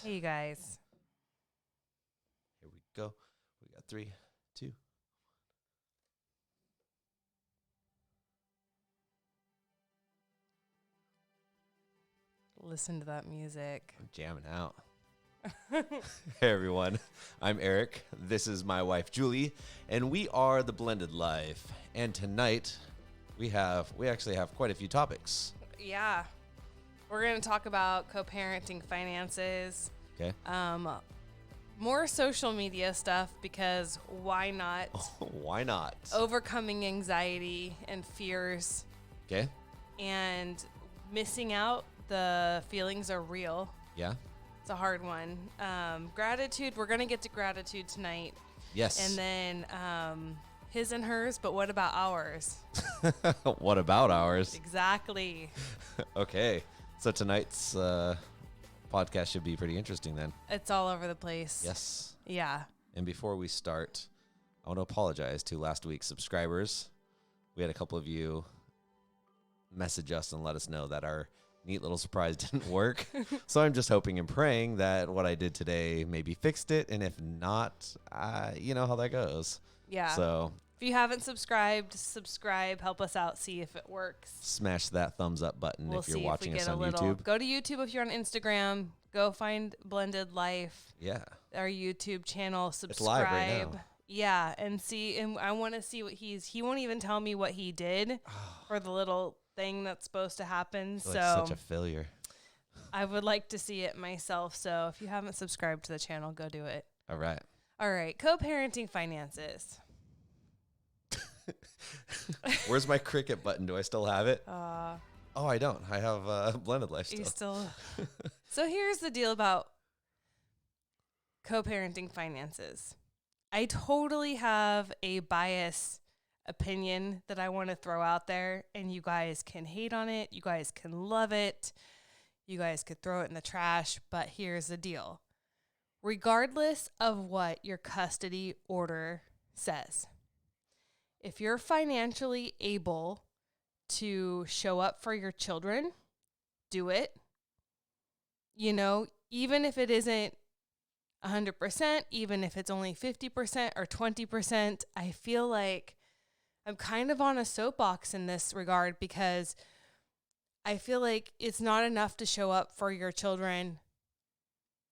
Hey, you guys. Here we go. We got 3, 2. Listen to that music. I'm jamming out. Hey, everyone. I'm Eric. This is my wife, Julie, and we are The Blended Life. And tonight, we actually have quite a few topics. Yeah. We're going to talk about co-parenting finances. Okay. More social media stuff because why not? Why not? Overcoming anxiety and fears Okay. and missing out. The feelings are real. Yeah. It's a hard one. Gratitude. We're going to get to gratitude tonight. Yes. And then his and hers, but what about ours? What about ours? Exactly. Okay. So tonight's podcast should be pretty interesting then. It's all over the place. Yes. Yeah. And before we start, I want to apologize to last week's subscribers. We had a couple of you message us and let us know that our neat little surprise didn't work. So I'm just hoping and praying that what I did today maybe fixed it. And if not, you know how that goes. Yeah. So if you haven't subscribed, subscribe. Help us out. See if it works. Smash that thumbs up button if you're watching us on YouTube. Go to YouTube if you're on Instagram. Go find Blended Life. Yeah. Our YouTube channel. Subscribe. It's live right now. Yeah. And see, and I want to see what he won't even tell me what he did for the little thing that's supposed to happen. So like such a failure. I would like to see it myself. So if you haven't subscribed to the channel, go do it. All right. Co-parenting finances. Where's my cricket button? Do I still have it? Oh, I don't. I have Blended Life still. So here's the deal about co-parenting finances. I totally have a bias opinion that I want to throw out there, and you guys can hate on it. You guys can love it. You guys could throw it in the trash, but here's the deal. Regardless of what your custody order says, if you're financially able to show up for your children, do it. You know, even if it isn't 100%, even if it's only 50% or 20%, I feel like I'm kind of on a soapbox in this regard because I feel like it's not enough to show up for your children.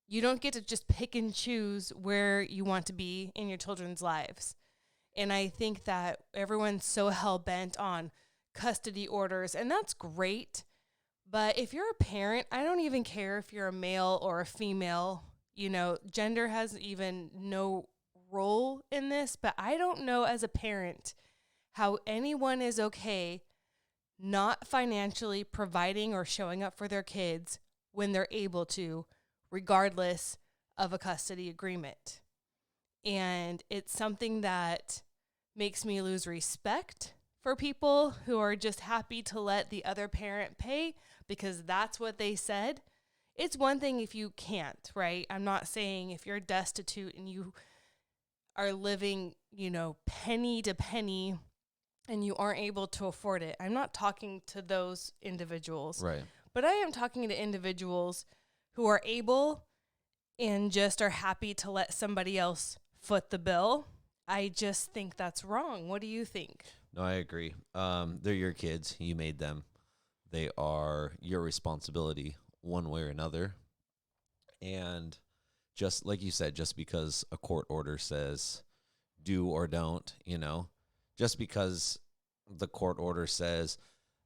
You don't get to just pick and choose where you want to be in your children's lives. And I think that everyone's so hell-bent on custody orders, and that's great. But if you're a parent, I don't even care if you're a male or a female. You know, gender has even no role in this, but I don't know as a parent how anyone is okay not financially providing or showing up for their kids when they're able to, regardless of a custody agreement. And it's something that makes me lose respect for people who are just happy to let the other parent pay because that's what they said. It's one thing if you can't, right? I'm not saying if you're destitute and you are living, penny to penny and you aren't able to afford it. I'm not talking to those individuals. Right. But I am talking to individuals who are able and just are happy to let somebody else foot the bill. I just think that's wrong. What do you think? No, I agree. They're your kids. You made them. They are your responsibility one way or another. And just like you said, just because a court order says do or don't, just because the court order says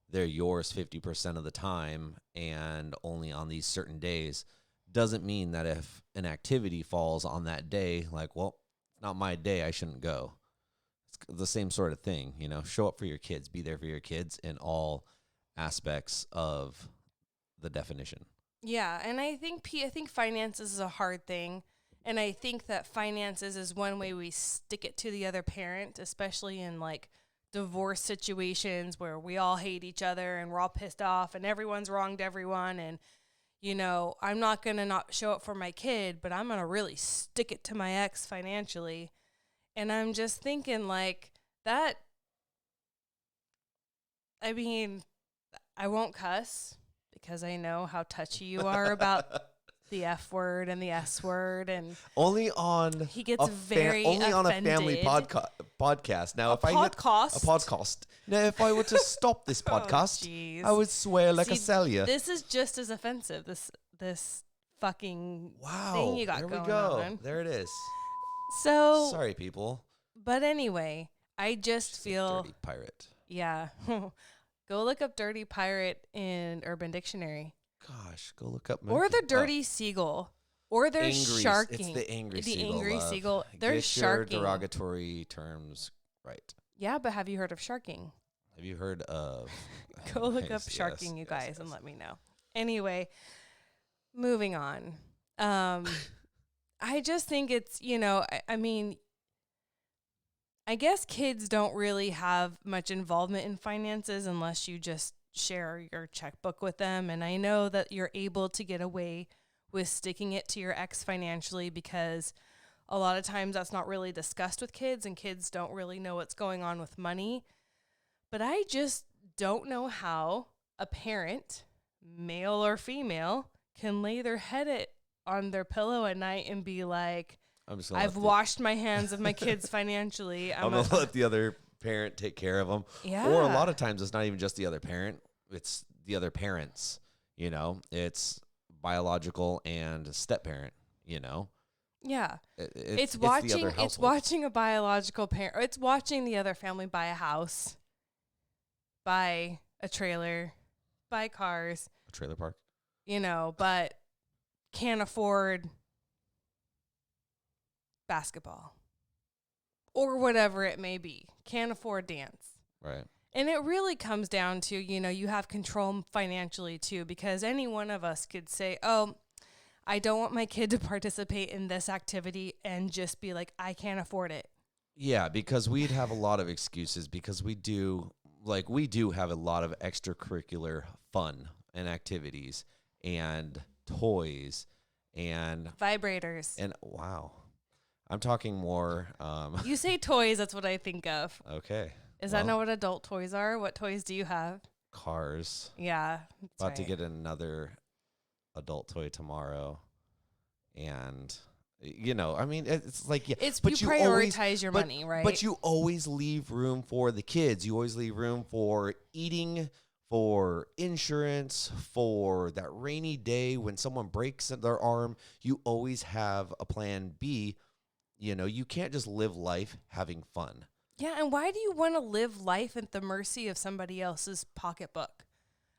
they're yours 50% of the time and only on these certain days doesn't mean that if an activity falls on that day, like, well, it's not my day, I shouldn't go. It's the same sort of thing, show up for your kids, be there for your kids in all aspects of the definition. Yeah, and I think finances is a hard thing. And I think that finances is one way we stick it to the other parent, especially in like divorce situations where we all hate each other and we're all pissed off and everyone's wronged everyone. And, I'm not going to not show up for my kid, but I'm going to really stick it to my ex financially. And I'm just thinking like that. I mean, I won't cuss because I know how touchy you are about the F word and the S word, and only on he gets very only on a family offended. podcast. Now, A if I hit podcast? a podcast, now if I were to stop this Oh, podcast, jeez. I would swear like a See, sailor. This is just as offensive. This fucking Wow, thing you got there we going go. on. There it is. So Sorry, people. But anyway, I just She's a feel dirty pirate. yeah. Go look up dirty pirate in Urban Dictionary. Gosh, go look up Or the monkey- dirty seagull. Or they're angry, sharking. It's the angry The seagull. angry love. seagull. They're Get your sharking. derogatory terms right. Yeah, but have you heard of sharking? Have you heard of? Go look up Yes, sharking, you yes, guys, yes. and let me know. Anyway, moving on. I just think it's, I mean, I guess kids don't really have much involvement in finances unless you just share your checkbook with them. And I know that you're able to get away with sticking it to your ex financially because a lot of times that's not really discussed with kids and kids don't really know what's going on with money. But I just don't know how a parent, male or female, can lay their head on their pillow at night and be like, I've washed my hands of my kids financially. I'm going to let the other parent take care of them. Yeah. Or a lot of times it's not even just the other parent. It's the other parents, It's biological and step parent, Yeah. It's watching the other household. it's watching a biological parent. It's watching the other family buy a house, buy a trailer, buy cars, A trailer park. But can't afford basketball or whatever it may be. Can't afford dance. Right. And it really comes down to, you have control financially too, because any one of us could say, oh, I don't want my kid to participate in this activity and just be like, I can't afford it. Yeah, because we'd have a lot of excuses because we do have a lot of extracurricular fun and activities and toys and Vibrators. and wow. I'm talking more You say toys, that's what I think of. okay. Is that not what adult toys are? What toys do you have? Cars. Yeah. About to get another adult toy tomorrow. And I mean, it's like, yeah. It's but you prioritize your money, right? But you always leave room for the kids. You always leave room for eating, for insurance, for that rainy day when someone breaks their arm. You always have a plan B. You can't just live life having fun. Yeah, and why do you want to live life at the mercy of somebody else's pocketbook?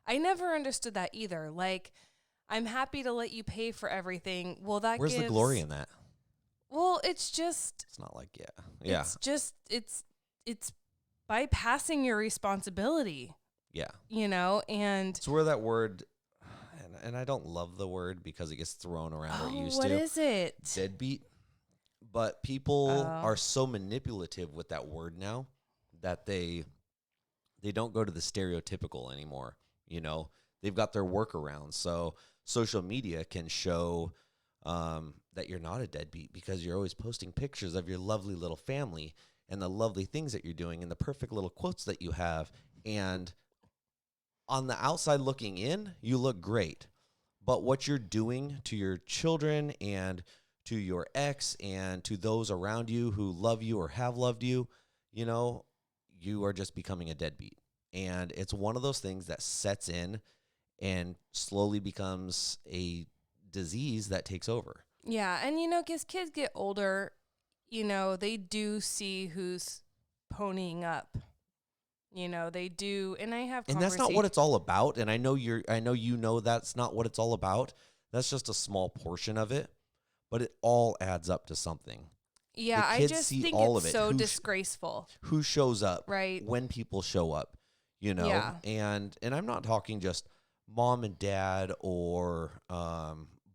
I never understood that either. Like, I'm happy to let you pay for everything. Well, Where's the glory in that? Well, it's just... It's not like, yeah. It's just, it's bypassing your responsibility. Yeah. And... It's where that word, and I don't love the word because it gets thrown around or it used to. What is it? Deadbeat. But people are so manipulative with that word now that they don't go to the stereotypical anymore. They've got their workarounds. So social media can show that you're not a deadbeat because you're always posting pictures of your lovely little family and the lovely things that you're doing and the perfect little quotes that you have. And on the outside looking in, you look great. But what you're doing to your children and to your ex and to those around you who love you or have loved you, you are just becoming a deadbeat. And it's one of those things that sets in and slowly becomes a disease that takes over. Yeah, and as kids get older, they do see who's ponying up. They do, and I have And that's not what it's all about. And I know that's not what it's all about. That's just a small portion of it. But it all adds up to something. Yeah, I just think it's so disgraceful. Who shows up, right? When people show up, Yeah. And I'm not talking just mom and dad or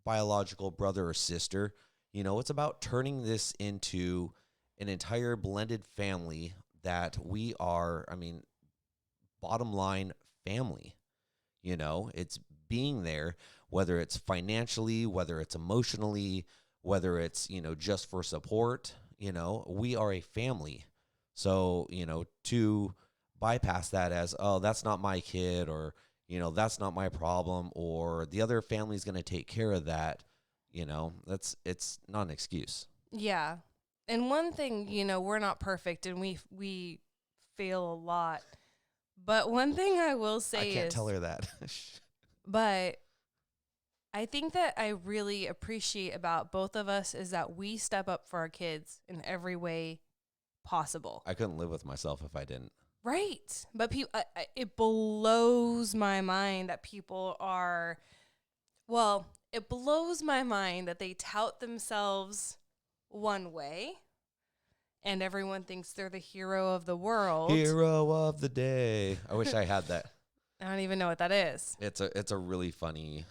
biological brother or sister. It's about turning this into an entire blended family that we are. I mean, bottom line, family. It's being there, whether it's financially, whether it's emotionally, whether it's, just for support, we are a family. So, to bypass that as, oh, that's not my kid or, that's not my problem or the other family's going to take care of that. You know, it's not an excuse. Yeah. And one thing, we're not perfect and we fail a lot. But one thing I will say I can't is, tell her that. but I think that I really appreciate about both of us is that we step up for our kids in every way possible. I couldn't live with myself if I didn't. Right. But it blows my mind that people are, well, it blows my mind that they tout themselves one way and everyone thinks they're the hero of the world. Hero of the day. I wish I had that. I don't even know what that is. It's a really funny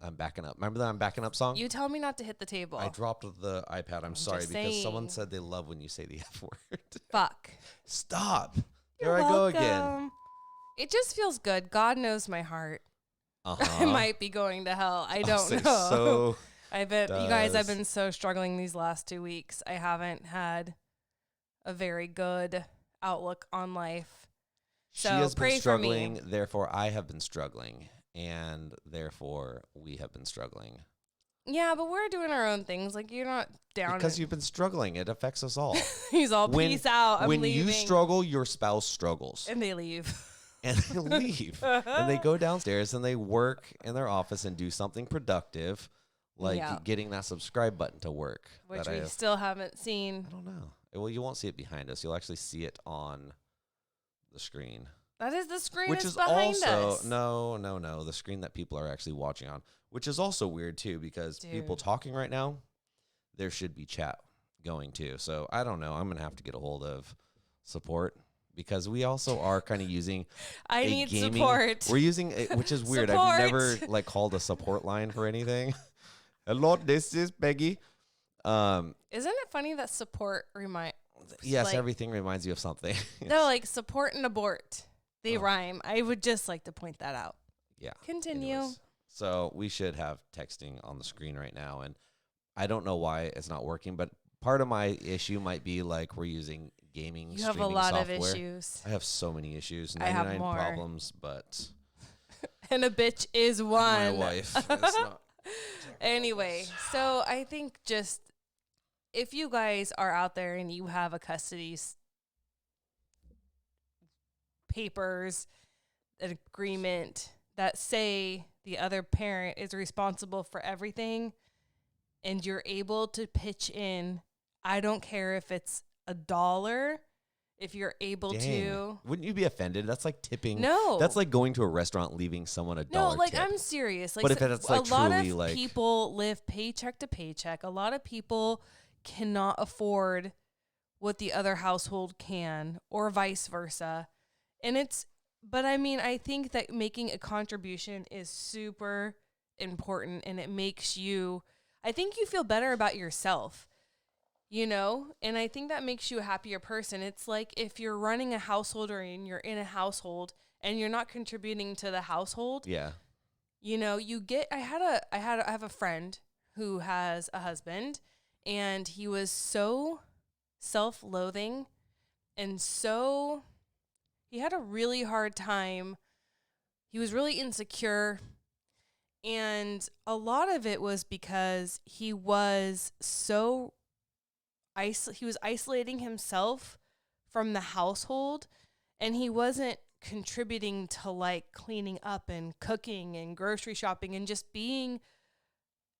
I'm backing up. Remember that I'm backing up song? You tell me not to hit the table. I dropped the iPad. I'm sorry just because someone saying. said they love when you say the F word. Fuck. Stop. You're There I go again. welcome. It just feels good. God knows my heart. Uh-huh. I might be going to hell. I I'll don't say know. So I bet you guys, I've does. been so struggling these last 2 weeks. I haven't had a very good outlook on life. She So has pray been struggling, for me. therefore I have been struggling, and therefore we have been struggling. Yeah, but we're doing our own things. Like, you're not down. Because you've been struggling. It affects us all. He's all, peace out. I'm when leaving. you struggle, your spouse struggles. And they leave. And they leave. And they go downstairs and they work in their office and do something productive, like Yeah. getting that subscribe button to work. Which that we I still haven't seen. don't know. Well, you won't see it behind us. You'll actually see it on the screen. That is the screen Which that's is behind also us. no, the screen that people are actually watching on, which is also weird too because people Dude. talking right now, there should be chat going too. So I don't know. I'm gonna have to get a hold of support because we also are kind of using. I a need gaming, support. We're using it, which is weird. Support. I've never like called a support line for anything. Hello, this is Peggy. Isn't it funny that support Yes, like- everything reminds you of something. No, like support and abort. They rhyme. I would just like to point that out. Yeah. Continue. Anyways, so we should have texting on the screen right now, and I don't know why it's not working, but part of my issue might be like we're using gaming. You have a streaming lot software. of issues. I have so many issues, I have 99 more. problems, but And a bitch is one. my wife. It's not. Anyway, so I think just if you guys are out there and you have a custody papers, an agreement that say the other parent is responsible for everything and you're able to pitch in, I don't care if it's $1, if you're able Dang. to. Wouldn't you be offended? That's like tipping. No. That's like going to a restaurant, leaving someone a No, dollar like tip. I'm serious. Like But if it's, like, a lot truly, of like- people live paycheck to paycheck. A lot of people cannot afford what the other household can, or vice versa. But I mean, I think that making a contribution is super important, and it makes you, I think you feel better about yourself, and I think that makes you a happier person. It's like if you're running a household or you're in a household and you're not contributing to the household, Yeah. you get, I have a friend who has a husband, and he was so self-loathing and he had a really hard time. He was really insecure, and a lot of it was because he was isolating himself from the household, and he wasn't contributing to like cleaning up and cooking and grocery shopping and just being,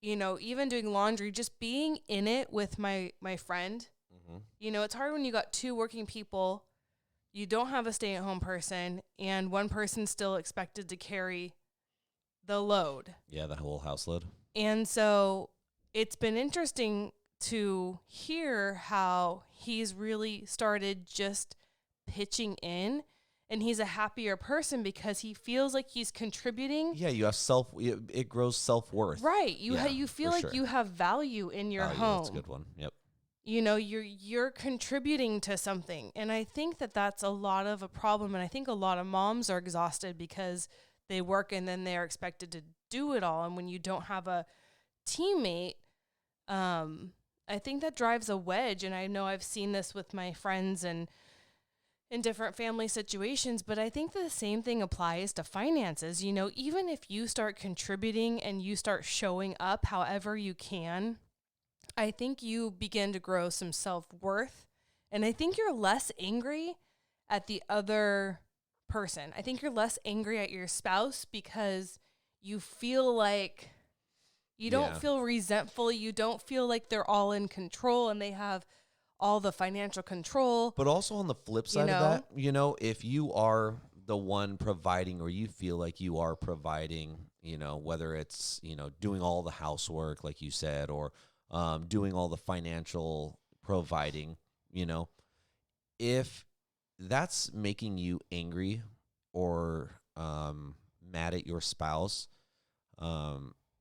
even doing laundry, just being in it with my friend. Mm-hmm. It's hard when you got two working people, you don't have a stay-at-home person, and one person's still expected to carry the load. Yeah, the whole house load. And so it's been interesting to hear how he's really started just pitching in, and he's a happier person because he feels like he's contributing. Yeah, you have it grows self-worth. Right. You Yeah, you feel for like sure. you have value in your Value, home. That's a good one. Yep. You're contributing to something. And I think that that's a lot of a problem. And I think a lot of moms are exhausted because they work and then they're expected to do it all. And when you don't have a teammate, I think that drives a wedge. And I know I've seen this with my friends and in different family situations, but I think the same thing applies to finances. You know, even if you start contributing and you start showing up however you can, I think you begin to grow some self-worth, and I think you're less angry at the other person. I think you're less angry at your spouse because you feel like you don't feel resentful. You don't feel like they're all in control and they have all the financial control. But also on the flip side of that, if you are the one providing, or you feel like you are providing, whether it's, doing all the housework, like you said, or doing all the financial providing, if that's making you angry or mad at your spouse,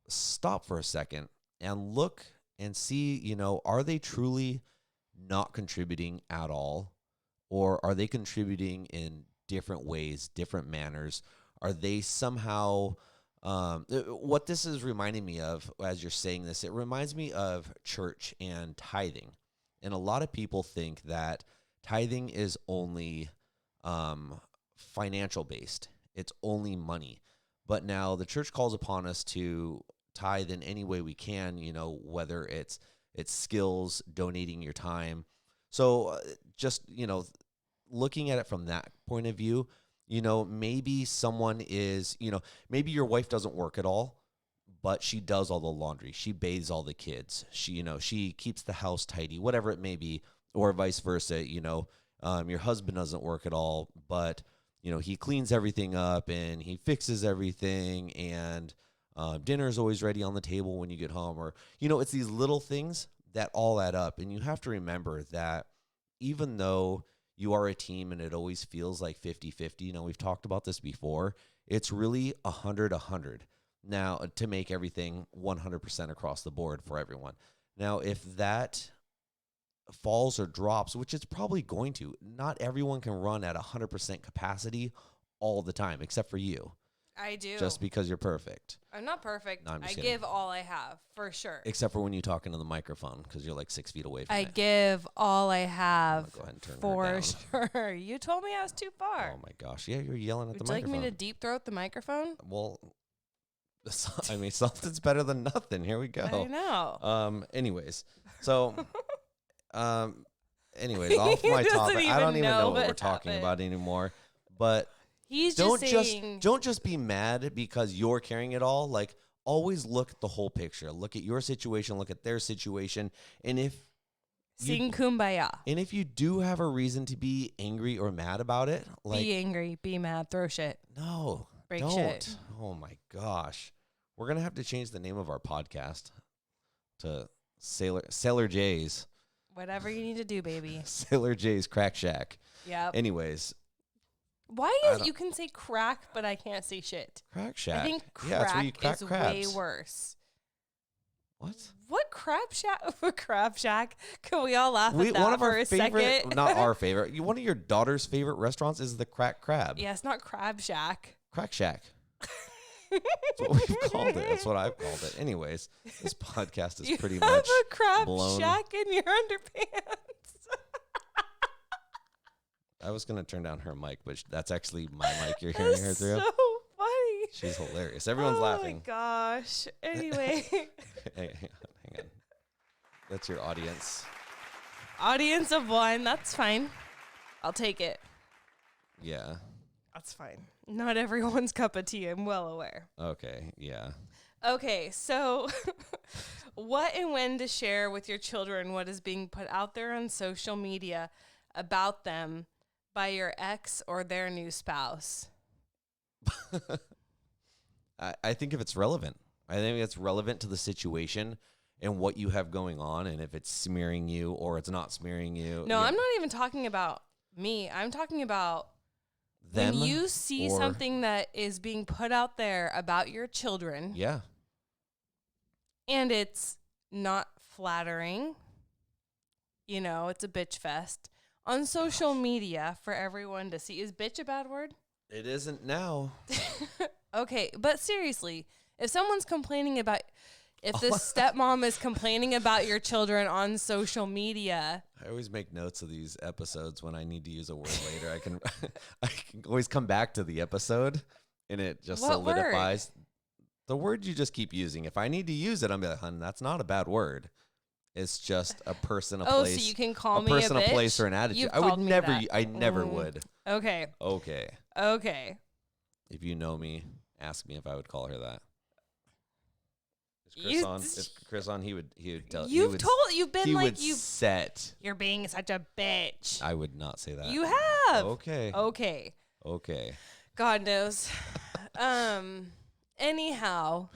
stop for a second and look and see, are they truly not contributing at all? Or are they contributing in different ways, different manners? Are they somehow, what this is reminding me of as you're saying this, it reminds me of church and tithing. And a lot of people think that tithing is only financial based. It's only money. But now the church calls upon us to tithe in any way we can, whether it's skills, donating your time. So just, looking at it from that point of view, maybe someone is, maybe your wife doesn't work at all, but she does all the laundry. She bathes all the kids. She keeps the house tidy, whatever it may be, or vice versa. Your husband doesn't work at all, but, he cleans everything up and he fixes everything, and dinner is always ready on the table when you get home. Or, it's these little things that all add up. And you have to remember that even though you are a team and it always feels like 50-50, we've talked about this before, it's really 100-100 now to make everything 100% across the board for everyone. Now, if that falls or drops, which it's probably going to, not everyone can run at 100% capacity all the time, except for you. I do. Just because you're perfect. I'm not perfect. No, I'm just I kidding. give all I have, for sure. Except for when you talk into the microphone, because you're like 6 feet away from I it. give all I have, Go ahead and turn her for down. sure. You told me I was too far. Oh my gosh. Yeah, you're yelling at Would the you like microphone. me to deep throat the microphone? Well, something's better than nothing. Here we go. I know. Anyways, so, off my topic. I don't even know what we're talking about anymore. But he's don't just be mad because you're carrying it all. Like, always look at the whole picture. Look at your situation. Look at their situation. And sing kumbaya. And if you do have a reason to be angry or mad about it, like, be angry, be mad, throw shit. No, break don't. Shit. Oh my gosh, we're gonna have to change the name of our podcast to Sailor J's. Whatever you need to do, baby. Sailor J's Crack Shack. Yep. Anyways. Why is you can say crack, but I can't say shit? Crack Shack. I think crack is way worse. What crab shack? Crab shack? Can we all laugh at that one of for our a favorite, second? Not our favorite. One of your daughter's favorite restaurants is the Crack Crab. Yeah, it's not Crab Shack. Crack Shack. That's what we've called it. That's what I've called it. Anyways, this podcast is pretty much have a crab blown. shack in your underpants. I was going to turn down her mic, but that's actually my mic you're hearing her through. So funny. She's hilarious. Everyone's laughing. Oh my gosh. Anyway. Hang on. That's your audience. Audience of one. That's fine. I'll take it. Yeah. That's fine. Not everyone's cup of tea. I'm well aware. Okay. Yeah. Okay. So what and when to share with your children what is being put out there on social media about them by your ex or their new spouse? I think if it's relevant. I think it's relevant to the situation and what you have going on, and if it's smearing you or it's not smearing you. No, I'm not even talking about me. I'm talking about them. When you see something that is being put out there about your children. Yeah. And it's not flattering. It's a bitch fest on social media for everyone to see. Is bitch a bad word? It isn't now. Okay, but seriously, if someone's complaining about, if this stepmom is complaining about your children on social media, I always make notes of these episodes when I need to use a word later. I can I can always come back to the episode and it just What word? solidifies the word you just keep using. If I need to use it, I'm like, hun, that's not a bad word. It's just a person, a place. So you can call me person, a bitch? a place, or an attitude. You've I would called me never. that. I never would. Okay. Okay. If you know me, ask me if I would call her that. Is Chris on? He would tell. You've been he like would you. Set. You're being such a bitch. I would not say that. You have. Okay. God knows. Anyhow,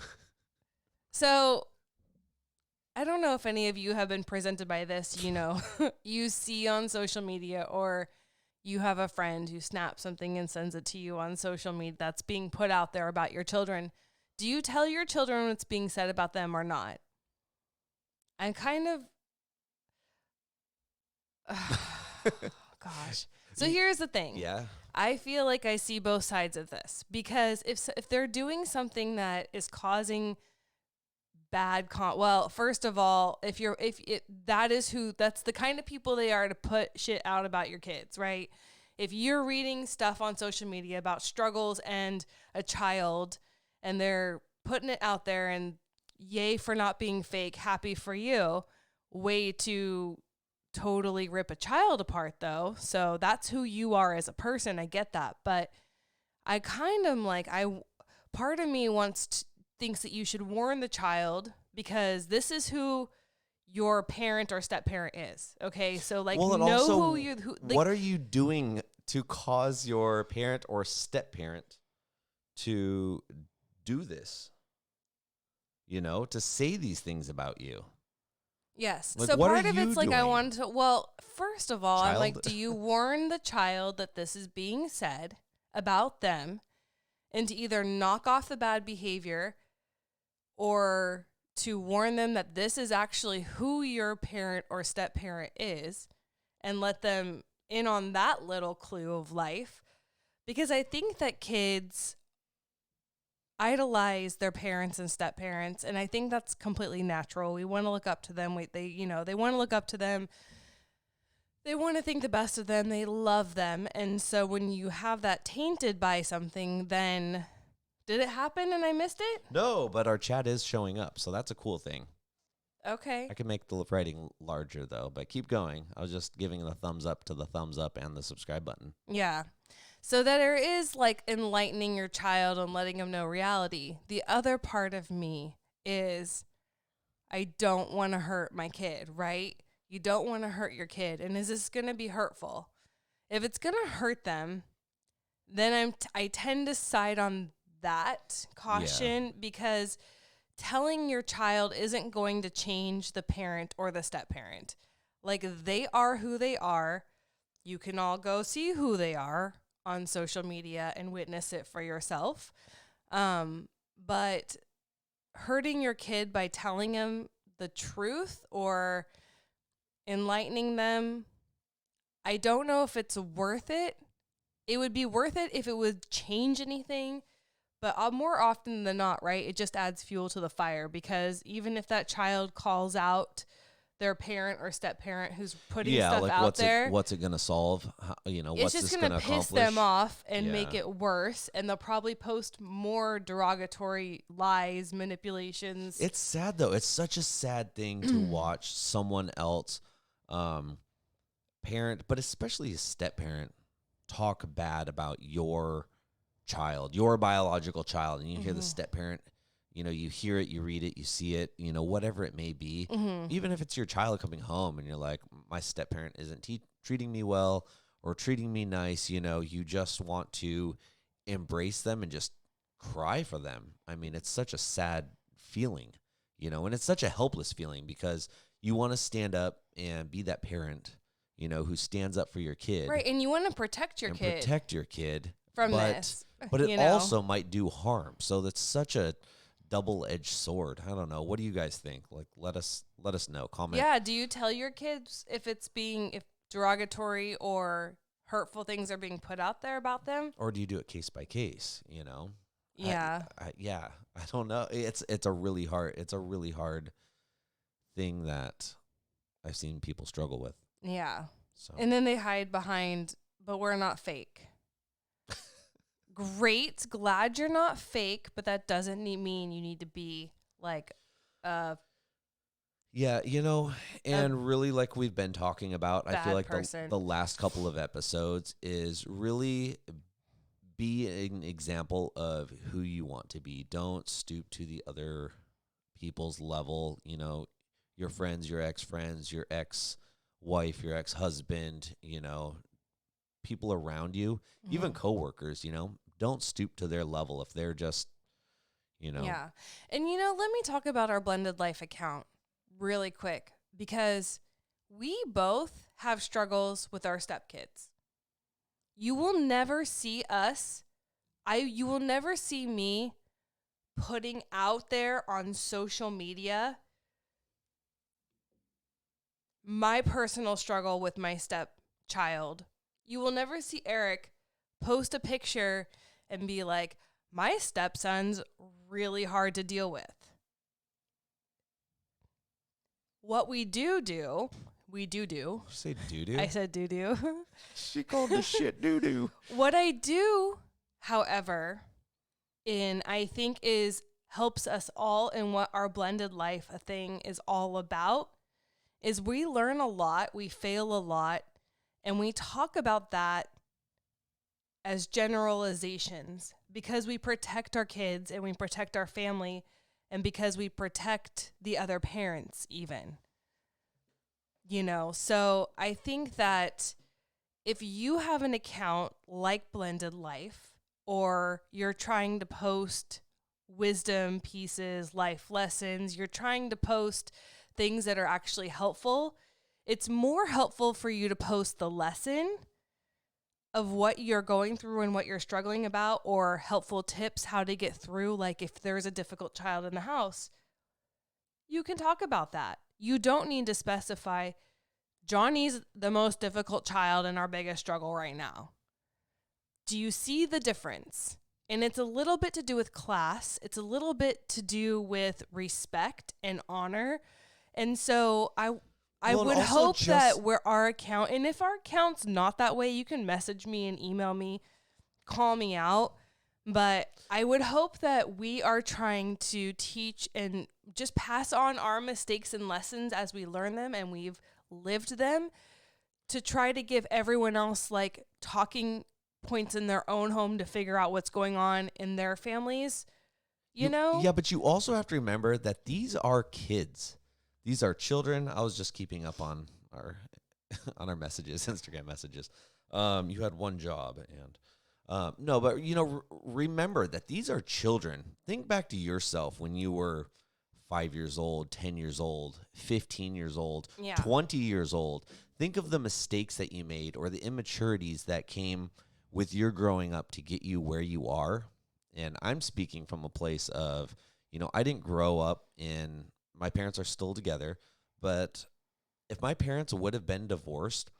so I don't know if any of you have been presented by this. You see on social media, or you have a friend who snaps something and sends it to you on social media that's being put out there about your children. Do you tell your children what's being said about them or not? I'm kind of... gosh. So here's the thing. Yeah. I feel like I see both sides of this, because if they're doing something that is causing bad well, first of all, that's the kind of people they are to put shit out about your kids, right? If you're reading stuff on social media about struggles and a child, and they're putting it out there, and yay for not being fake, happy for you, way to totally rip a child apart, though. So that's who you are as a person. I get that. But I kind of like, part of me thinks that you should warn the child, because this is who your parent or step parent is. Okay. So like, well, know also, what are you doing to cause your parent or step parent to do this? To say these things about you. Yes. Like, so what part are of you it's like, doing? I wanted to, well, first of all, I'm Child? like, do you warn the child that this is being said about them, and to either knock off the bad behavior, or to warn them that this is actually who your parent or step parent is, and let them in on that little clue of life? Because I think that kids idolize their parents and step parents, and I think that's completely natural. We want to look up to them. They want to look up to them. They want to think the best of them. They love them. And so when you have that tainted by something, then did it happen and I missed it? No, but our chat is showing up, so that's a cool thing. Okay. I can make the writing larger, though, but keep going. I was just giving the thumbs up to the thumbs up and the subscribe button. Yeah. So that there is like enlightening your child and letting them know reality. The other part of me is, I don't want to hurt my kid, right? You don't want to hurt your kid. And is this going to be hurtful? If it's going to hurt them, then I tend to side on that caution, because telling your child isn't going to change the parent or the step parent. Like, they are who they are. You can all go see who they are on social media and witness it for yourself. But hurting your kid by telling them the truth or enlightening them, I don't know if it's worth it. It would be worth it if it would change anything, but more often than not, right, it just adds fuel to the fire, because even if that child calls out their parent or step parent who's putting stuff like out there, what's it gonna solve? it's what's just this going to piss them off and make Yeah. it worse, and they'll probably post more derogatory lies, manipulations. It's sad, though. It's such a sad thing to watch someone else, parent, but especially a step parent, talk bad about your child, your biological child, and you hear the step parent. You hear it, you read it, you see it, whatever it may be. Even if it's your child coming home and you're like, my step parent isn't treating me well or treating me nice, you just want to embrace them and just cry for them. I mean, it's such a sad feeling, and it's such a helpless feeling, because you want to stand up and be that parent, who stands up for your kid. Right, and you want to protect your kid from this. But it also might do harm. So that's such a double-edged sword. I don't know. What do you guys think? Like, let us know. Comment. Yeah, do you tell your kids if derogatory or hurtful things are being put out there about them? Or do you do it case by case, Yeah. I don't know. It's a really hard thing that I've seen people struggle with. Yeah. So And then they hide behind, but we're not fake. Great. Glad you're not fake, but that doesn't mean you need to be like a yeah, and really like we've been talking about, I feel bad like person. the last couple of episodes is really be an example of who you want to be. Don't stoop to the other people's level, your friends, your ex-friends, your ex-wife, your ex-husband, people around you, even Mhm. coworkers, don't stoop to their level if they're just, Yeah. And, let me talk about our blended life account really quick because we both have struggles with our stepkids. You will never see us, you will never see me putting out there on social media my personal struggle with my stepchild. You will never see Eric post a picture and be like, my stepson's really hard to deal with. What we do, we do. Did you say doo-doo? I said do. She called the shit doo-doo. What I do, however, I think is helps us all in what our blended life thing is all about is we learn a lot, we fail a lot, and we talk about that as generalizations because we protect our kids and we protect our family and because we protect the other parents even. So I think that if you have an account like Blended Life or you're trying to post wisdom pieces, life lessons, you're trying to post things that are actually helpful, it's more helpful for you to post the lesson of what you're going through and what you're struggling about or helpful tips how to get through. Like if there's a difficult child in the house, you can talk about that. You don't need to specify Johnny's the most difficult child and our biggest struggle right now. Do you see the difference? And it's a little bit to do with class. It's a little bit to do with respect and honor. And so I would hope that we're our account, and if our account's not that way, you can message me and email me, call me out. But I would hope that we are trying to teach and just pass on our mistakes and lessons as we learn them and we've lived them to try to give everyone else like talking points in their own home to figure out what's going on in their families, Yeah, but you also have to remember that these are kids. These are children. I was just keeping up on our on our messages, Instagram messages. You had one job, and no, but remember that these are children. Think back to yourself when you were 5 years old, 10 years old, 15 years old, Yeah. 20 years old. Think of the mistakes that you made or the immaturities that came with your growing up to get you where you are. And I'm speaking from a place of, I didn't grow up my parents are still together, but if my parents would have been divorced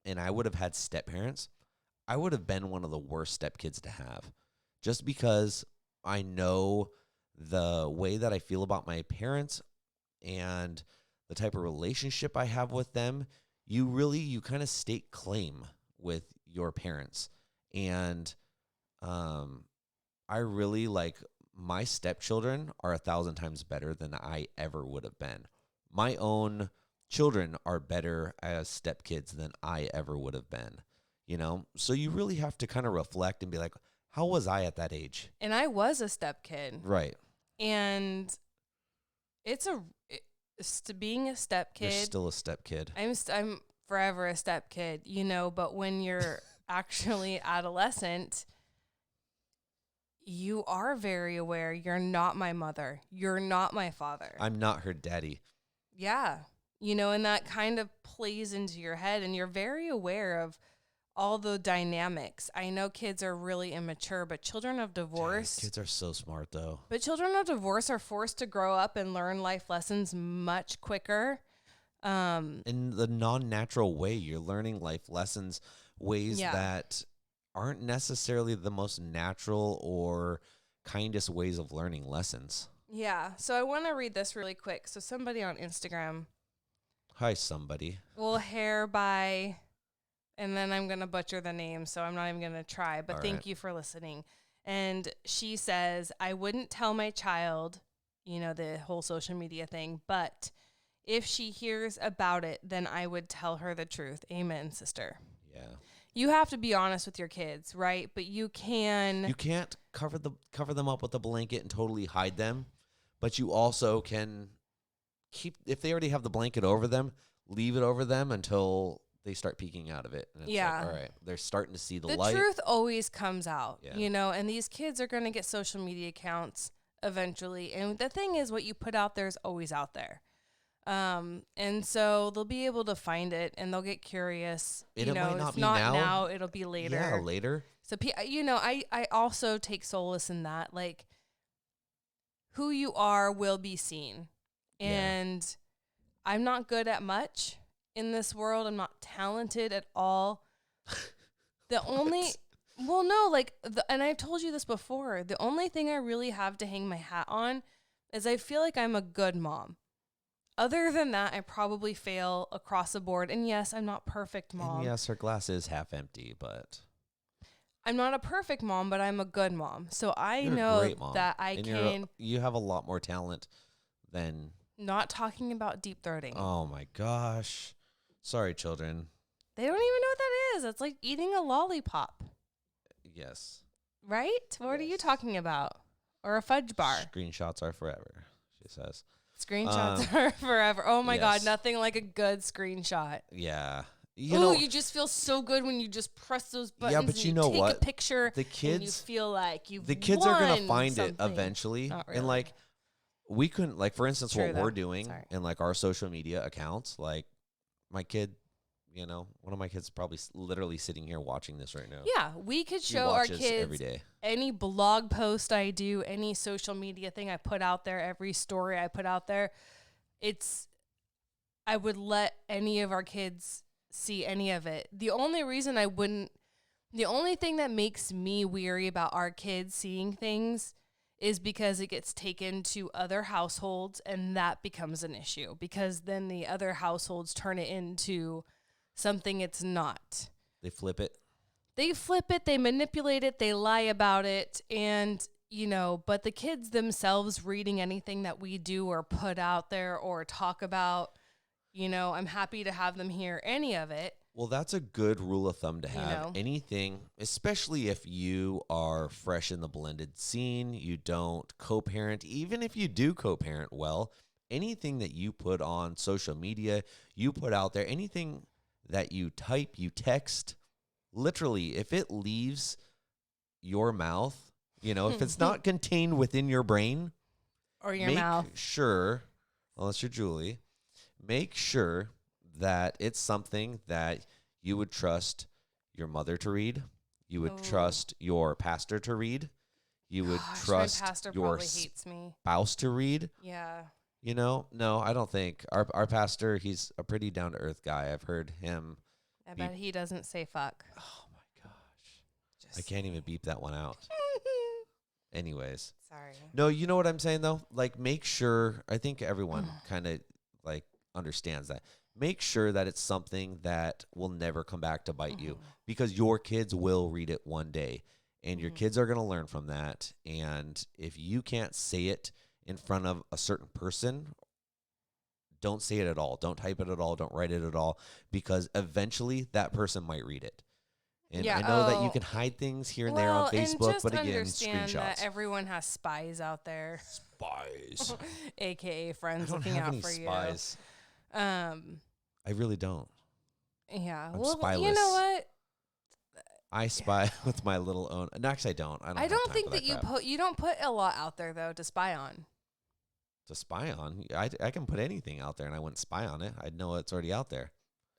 and I would have had step parents, I would have been one of the worst stepkids to have just because I know the way that I feel about my parents and the type of relationship I have with them. You kind of stake claim with your parents. And I really like my stepchildren are 1,000 times better than I ever would have been. My own children are better as stepkids than I ever would have been, So you really have to kind of reflect and be like, how was I at that age? And I was a step kid. Right. And being a step You're kid. still a step kid. I'm forever a step kid, but when you're actually adolescent, you are very aware you're not my mother. You're not my father. I'm not her daddy. Yeah. And that kind of plays into your head and you're very aware of all the dynamics. I know kids are really immature, but children of divorce. Kids are so smart though. But children of divorce are forced to grow up and learn life lessons much quicker. In the non-natural way, you're learning life lessons, ways Yeah. that aren't necessarily the most natural or kindest ways of learning lessons. Yeah. So I want to read this really quick. So somebody on Instagram Hi, somebody. Well, hair by, and then I'm going to butcher the name, so I'm not even going to try, but All thank right. you for listening. And she says, I wouldn't tell my child, the whole social media thing, but if she hears about it, then I would tell her the truth. Amen, sister. Yeah. You have to be honest with your kids, right? But you can. You can't cover them up with a blanket and totally hide them, but you also can keep, if they already have the blanket over them, leave it over them until they start peeking out of it. And it's Yeah. like, all right, they're starting to see the The light. truth always comes out, Yeah. and these kids are going to get social media accounts eventually. And the thing is, what you put out there is always out there. And so they'll be able to find it and they'll get curious. And it might not it's be not now. now, it'll be later. Yeah, later. So, I also take solace in that. Like, who you are will be seen. Yeah. And I'm not good at much in this world. I'm not talented at all. The only, well, no, like, and I've told you this before, the only thing I really have to hang my hat on is I feel like I'm a good mom. Other than that, I probably fail across the board. And yes, I'm not perfect, Mom. And yes, her glass is half empty, but I'm not a perfect mom, but I'm a good mom. So I you're a know great mom. that I And can. you have a lot more talent than. Not talking about deep throating. Oh my gosh. Sorry, children. They don't even know what that is. It's like eating a lollipop, Yes. right? What are you Yes. talking about? Or a fudge bar. Screenshots are forever, she says. Screenshots are forever. Oh my God, yes. nothing like a good screenshot. Yeah. You just feel so good when you just press those buttons. Yeah, but and you know take what? a picture. The kids, and you feel like you've the kids are gonna won find something. it eventually. Not really. And like, we couldn't, like, for instance, True, what though. we're doing Sorry. in like our social media accounts, like my kid, one of my kids is probably literally sitting here watching this right now. Yeah, we could She show our watches kids every day. any blog post I do, any social media thing I put out there, every story I put out there. I would let any of our kids see any of it. The only thing that makes me weary about our kids seeing things is because it gets taken to other households and that becomes an issue because then the other households turn it into something it's not. They flip it. They manipulate it, they lie about it, and, but the kids themselves reading anything that we do or put out there or talk about, I'm happy to have them hear any of it. Well, that's a good rule of thumb to have. know. Anything, especially if you are fresh in the blended scene, you don't co-parent, even if you do co-parent well, anything that you put on social media, you put out there, anything that you type, you text, literally, if it leaves your mouth, if it's not contained within your brain, Or your make mouth. sure, unless you're Julie, make sure that it's something that you would trust your mother to read, you would trust your pastor to read, you would trust my pastor your probably hates me. spouse to read. Yeah. No, I don't think. Our pastor, he's a pretty down-to-earth guy. I've heard him. I bet he doesn't say fuck. Oh, my gosh. I can't even beep that one out. Anyways. Sorry. No, you know what I'm saying, though? Like, make sure, I think everyone kind of, like, understands that. Make sure that it's something that will never come back to bite you because your kids will read it one day and your kids are going to learn from that. And if you can't say it in front of a certain person, don't say it at all. Don't type it at all. Don't write it at all because eventually that person might read it. And I know that you can hide things here and there on Facebook, but again, understand screenshots. that everyone has spies out there. Spies. AKA friends I don't looking have out any for spies. you. I really don't. Yeah. I'm Well, spyless. you know what? I spy with my little own. No, actually, I don't. I don't think that you don't put a lot out there though to spy on. To spy on, I can put anything out there, and I wouldn't spy on it. I'd know it's already out there.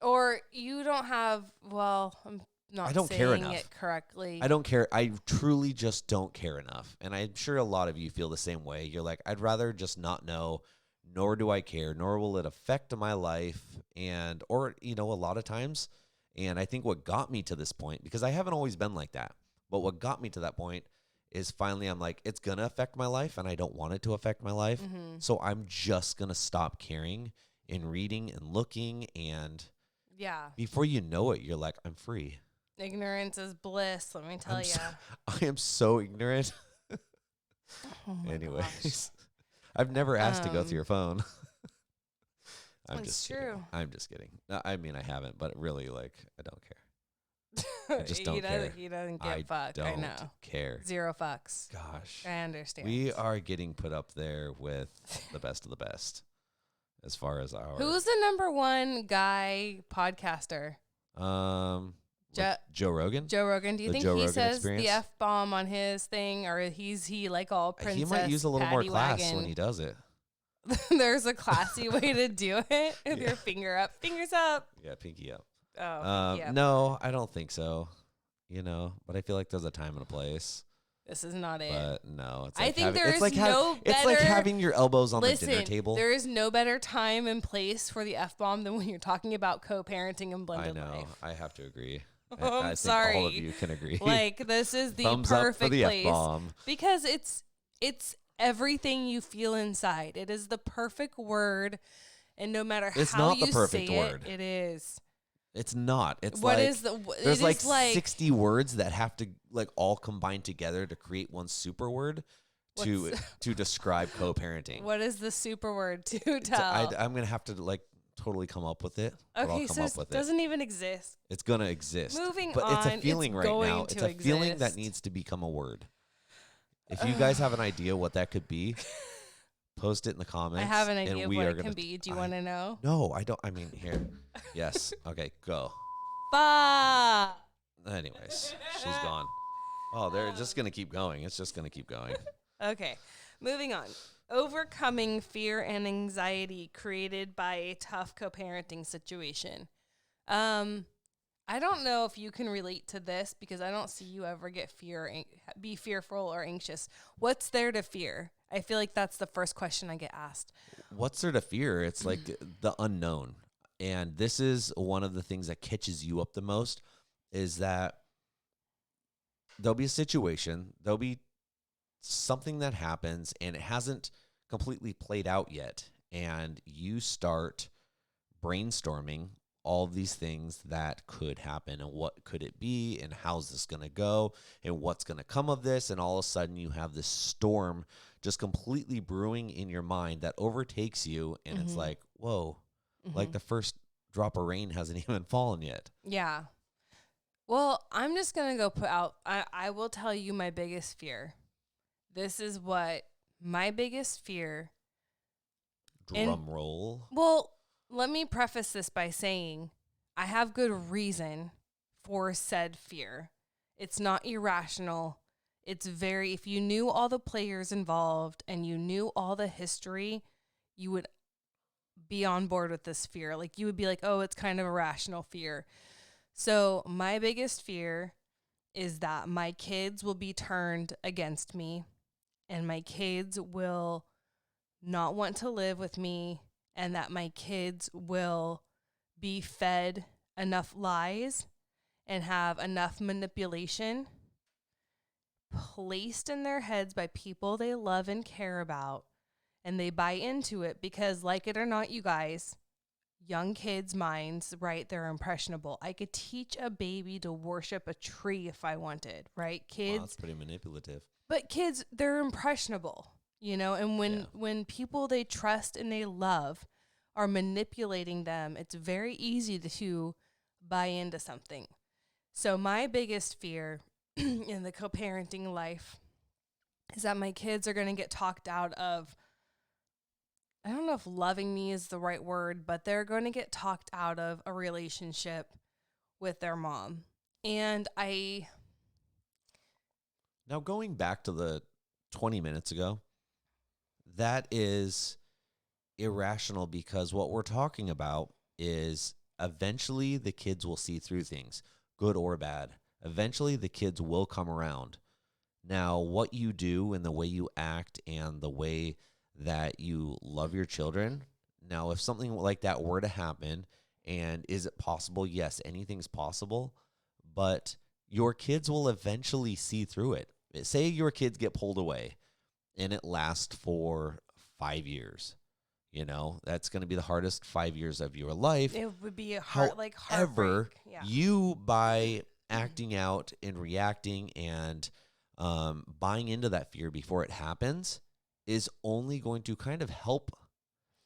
Or you don't have. Well, I'm not. I don't saying care enough. it correctly. I don't care. I truly just don't care enough, and I'm sure a lot of you feel the same way. You're like, I'd rather just not know, nor do I care, nor will it affect my life, or a lot of times. And I think what got me to this point, because I haven't always been like that, but what got me to that point is finally I'm like, it's going to affect my life and I don't want it to affect my life. So I'm just going to stop caring and reading and looking, and Yeah. before you know it, you're like, I'm free. Ignorance is bliss, let me tell you. I am so ignorant. Oh my Anyways, gosh. I've never asked to go through your phone. I'm It's just true. kidding. I'm just kidding. No, I mean, I haven't, but really, like, I don't care. I just don't care. He doesn't give I fuck. I don't know. care. Zero fucks. Gosh. I understand. We are getting put up there with the best of the best as far as our... Who's the number one guy podcaster? Like Joe Rogan? Joe Rogan. Do you The think Joe he Rogan says Experience? the F-bomb on his thing, or he like all princess He might use a little more patty class wagon? when he does it. There's a classy way to do it with Yeah. your finger up. Fingers up. Yeah, pinky up. Oh, pinky up. No, I don't think so. But I feel like there's a time and a place. This is not it. But no, it's I like think having, there it's is like no it's like better- having your elbows on Listen, the dinner table. there is no better time and place for the F-bomb than when you're talking about co-parenting and I blended know. life. I have to agree. I'm I think all of sorry. you can agree. Like, this is the Thumbs up for perfect the place F-bomb. because it's everything you feel inside. It is the perfect word, and no matter It's how not you the perfect say word. it is. It's not. It's What like is the? there's it like is like 60 words that have to like all combine together to create one super word to What's- to describe co-parenting. What is the super word to It's- tell? I'm gonna have to like totally come up with it. But I'll Okay, come so up it with it. doesn't even exist. It's gonna exist. Moving but it's on, a feeling it's right going now. to It's a feeling that exist. needs to become a word. If you guys have an idea what that could be, post it in the comments. I have an and idea of we what are it can gonna- be. Do you want to know? No, I don't. I mean, here. Yes. Okay, go. Fuck. Anyways, she's gone. Oh, they're just gonna keep going. It's just gonna keep going. Okay, moving on. Overcoming fear and anxiety created by a tough co-parenting situation. I don't know if you can relate to this because I don't see you ever be fearful or anxious. What's there to fear? I feel like that's the first question I get asked. What's there to fear? It's like the unknown. And this is one of the things that catches you up the most is that there'll be a situation, there'll be something that happens and it hasn't completely played out yet. And you start brainstorming all of these things that could happen and what could it be and how's this going to go and what's going to come of this. And all of a sudden you have this storm just completely brewing in your mind that overtakes you. And it's like, whoa, like the first drop of rain hasn't even fallen yet. Yeah. Well, I'm just going to go put out, I will tell you my biggest fear. This is what my biggest fear. Drum roll. Well, let me preface this by saying I have good reason for said fear. It's not irrational. It's if you knew all the players involved and you knew all the history, you would be on board with this fear. Like you would be like, oh, it's kind of a rational fear. So my biggest fear is that my kids will be turned against me and my kids will not want to live with me and that my kids will be fed enough lies and have enough manipulation placed in their heads by people they love and care about, and they buy into it because, like it or not, you guys, young kids' minds, right, they're impressionable. I could teach a baby to worship a tree if I wanted, right? Kids, Wow, that's pretty manipulative. but kids, they're impressionable, and when people they trust and they love are manipulating them, it's very easy to buy into something. So my biggest fear in the co-parenting life is that my kids are going to get talked out of, I don't know if loving me is the right word, but they're going to get talked out of a relationship with their mom. And Now, going back to the 20 minutes ago, that is irrational because what we're talking about is eventually the kids will see through things, good or bad. Eventually the kids will come around. Now, what you do and the way you act and the way that you love your children. Now, if something like that were to happen, and is it possible? Yes, anything's possible, but your kids will eventually see through it. Say your kids get pulled away and it lasts for 5 years. You know, that's going to be the hardest 5 years of your life. It would be a However, heartbreak. Yeah. you, by acting out and reacting and buying into that fear before it happens, is only going to kind of help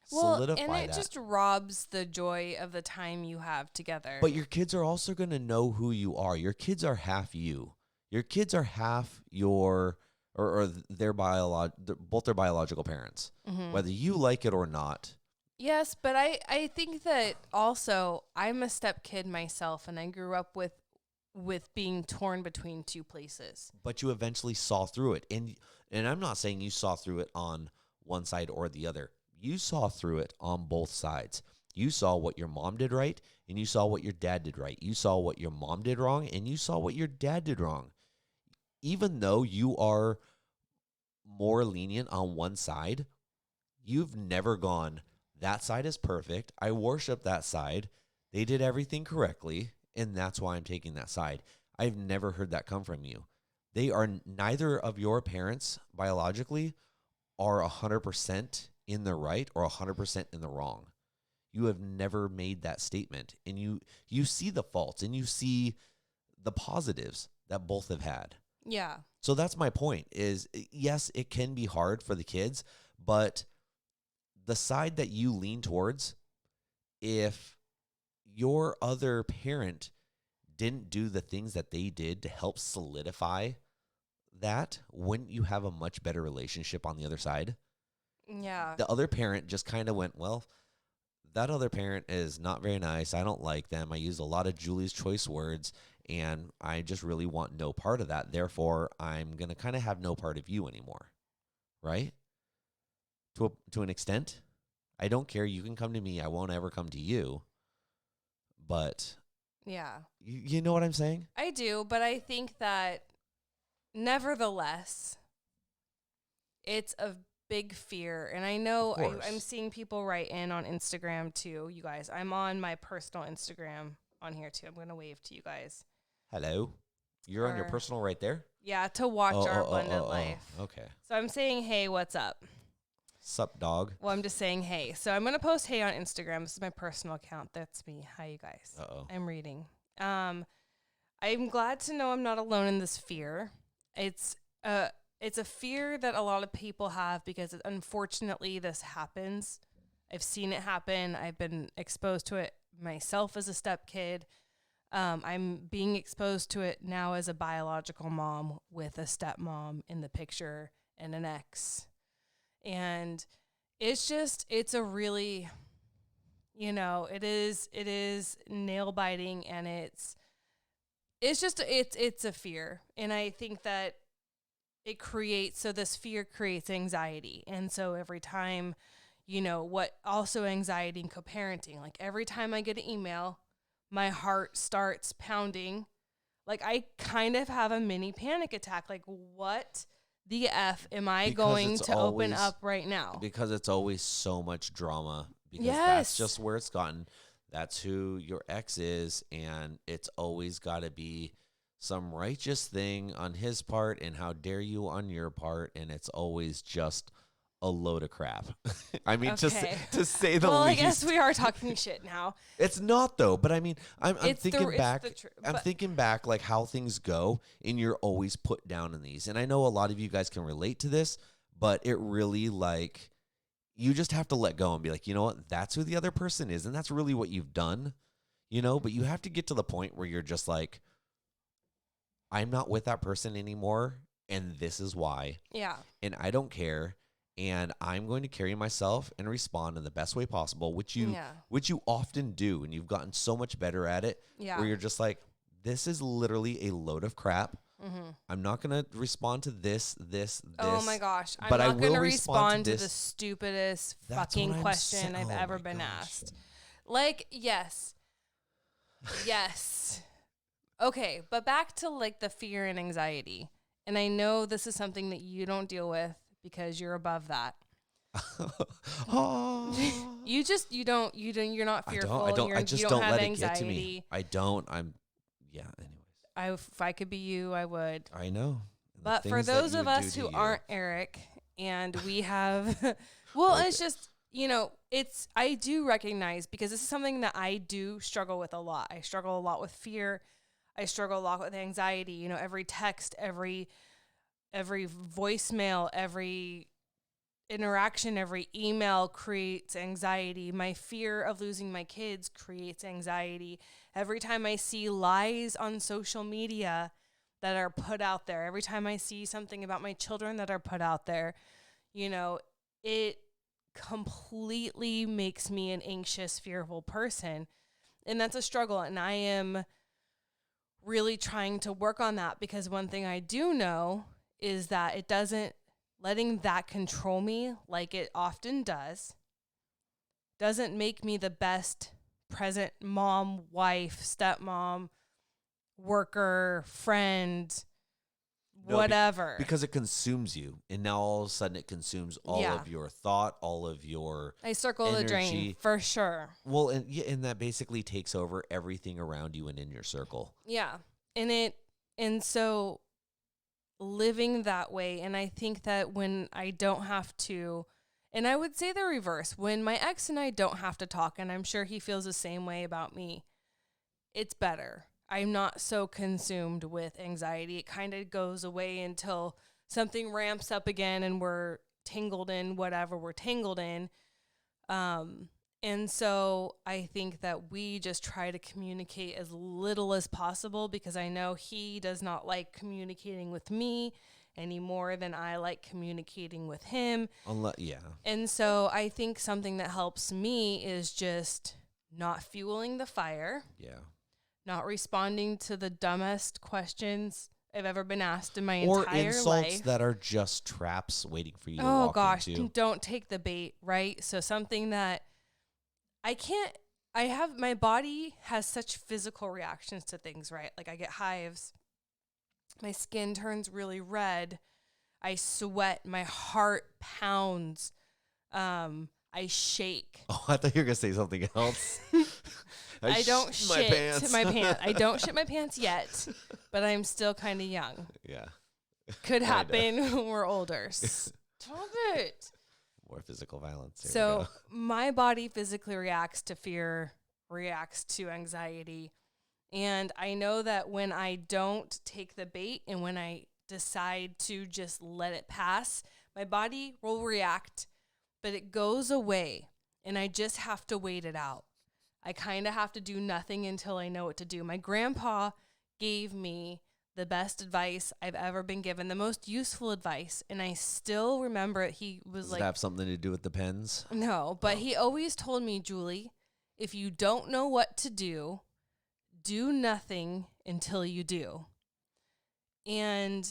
solidify and it that. just robs the joy of the time you have together. But your kids are also going to know who you are. Your kids are half you. Your kids are half your or their both their biological parents, whether you like it or not. Yes, but I think that also I'm a step kid myself, and I grew up with being torn between two places. But you eventually saw through it. And I'm not saying you saw through it on one side or the other. You saw through it on both sides. You saw what your mom did right, and you saw what your dad did right. You saw what your mom did wrong, and you saw what your dad did wrong. Even though you are more lenient on one side, you've never gone, that side is perfect. I worship that side. They did everything correctly, and that's why I'm taking that side. I've never heard that come from you. They are neither of your parents biologically are 100% in the right or 100% in the wrong. You have never made that statement, and you see the faults and you see the positives that both have had. Yeah. So that's my point is, yes, it can be hard for the kids, but the side that you lean towards, if your other parent didn't do the things that they did to help solidify that, wouldn't you have a much better relationship on the other side? Yeah. The other parent just kind of went, well, that other parent is not very nice. I don't like them. I use a lot of Julie's choice words, and I just really want no part of that. Therefore, I'm going to kind of have no part of you anymore, right? To an extent. I don't care. You can come to me. I won't ever come to you. But yeah, you know what I'm saying? I do, but I think that nevertheless, it's a big fear. And I know I'm seeing people write in on Instagram too, you guys. I'm on my personal Instagram on here too. I'm going to wave to you guys. Hello. You're on your personal right there? Yeah, to watch our abundant life. Okay. So I'm saying, hey, what's up? Sup, dog? Well, I'm just saying, hey. So I'm going to post hey on Instagram. This is my personal account. That's me. Hi, you guys. Uh-oh. I'm reading. I'm glad to know I'm not alone in this fear. It's a fear that a lot of people have because unfortunately this happens. I've seen it happen. I've been exposed to it myself as a stepkid. I'm being exposed to it now as a biological mom with a stepmom in the picture and an ex. And it's a really, it is nail biting, and it's a fear. And I think that this fear creates anxiety. And so every time, what also anxiety and co-parenting, like every time I get an email, my heart starts pounding. Like I kind of have a mini panic attack. Like what the F am I going to open up right now? Because it's always so much drama. Because that's just where it's gotten. That's who your ex is. And it's always got to be some righteous thing on his part. And how dare you on your part. And it's always just a load of crap. I mean, to say the least. Well, I guess we are talking shit now. It's not though, but I mean, I'm thinking back. I'm thinking back like how things go, and you're always put down in these. And I know a lot of you guys can relate to this, but it really like you just have to let go and be like, you know what, that's who the other person is, and that's really what you've done, But you have to get to the point where you're just like, I'm not with that person anymore, and this is why. Yeah. And I don't care. And I'm going to carry myself and respond in the best way possible, which you often do, and you've gotten so much better at it. Yeah. Where you're just like, this is literally a load of crap. Mm-hmm. I'm not going to respond to this. Oh my gosh! I'm not going to respond to the stupidest fucking question I've ever been asked. Like, yes. Okay, but back to like the fear and anxiety, and I know this is something that you don't deal with. Because you're above that. You're not fearful. I just you don't have let anxiety. it get to me. I don't. Anyways. If I could be you, I would. I know. But for those of us who aren't Eric, and we have, well, it's just, I do recognize, because this is something that I do struggle with a lot. I struggle a lot with fear. I struggle a lot with anxiety. Every text, every voicemail, every interaction, every email creates anxiety. My fear of losing my kids creates anxiety. Every time I see lies on social media that are put out there, every time I see something about my children that are put out there, it completely makes me an anxious, fearful person. And that's a struggle. And I am really trying to work on that, because one thing I do know is that letting that control me like it often doesn't make me the best present mom, wife, stepmom, worker, friend, whatever. Because it consumes you. And now all of a sudden it consumes all of your thought, all of your I circle energy. the drain, for sure. Well, and that basically takes over everything around you and in your circle. Yeah. And so living that way, and I think that when I don't have to, and I would say the reverse, when my ex and I don't have to talk, and I'm sure he feels the same way about me, it's better. I'm not so consumed with anxiety. It kind of goes away until something ramps up again and we're tangled in whatever we're tangled in. And so I think that we just try to communicate as little as possible, because I know he does not like communicating with me any more than I like communicating with him. And so I think something that helps me is just not fueling the fire. Yeah. Not responding to the dumbest questions I've ever been asked in my entire life. Or insults that are just traps waiting for you to walk into. Oh gosh, don't take the bait, right? So something that my body has such physical reactions to things, right? Like I get hives, my skin turns really red, I sweat, my heart pounds, I shake. Oh, I thought you were going to say something else. I don't shit my pants. I don't shit my pants yet, but I'm still kind of young. Yeah. Could happen when we're older. Stop it. More physical violence. So my body physically reacts to fear, reacts to anxiety. And I know that when I don't take the bait and when I decide to just let it pass, my body will react, but it goes away and I just have to wait it out. I kind of have to do nothing until I know what to do. My grandpa gave me the best advice I've ever been given, the most useful advice, and I still remember it. He was Does it have something to do with the pens? No, but he always told me, Julie, if you don't know what to do, do nothing until you do. And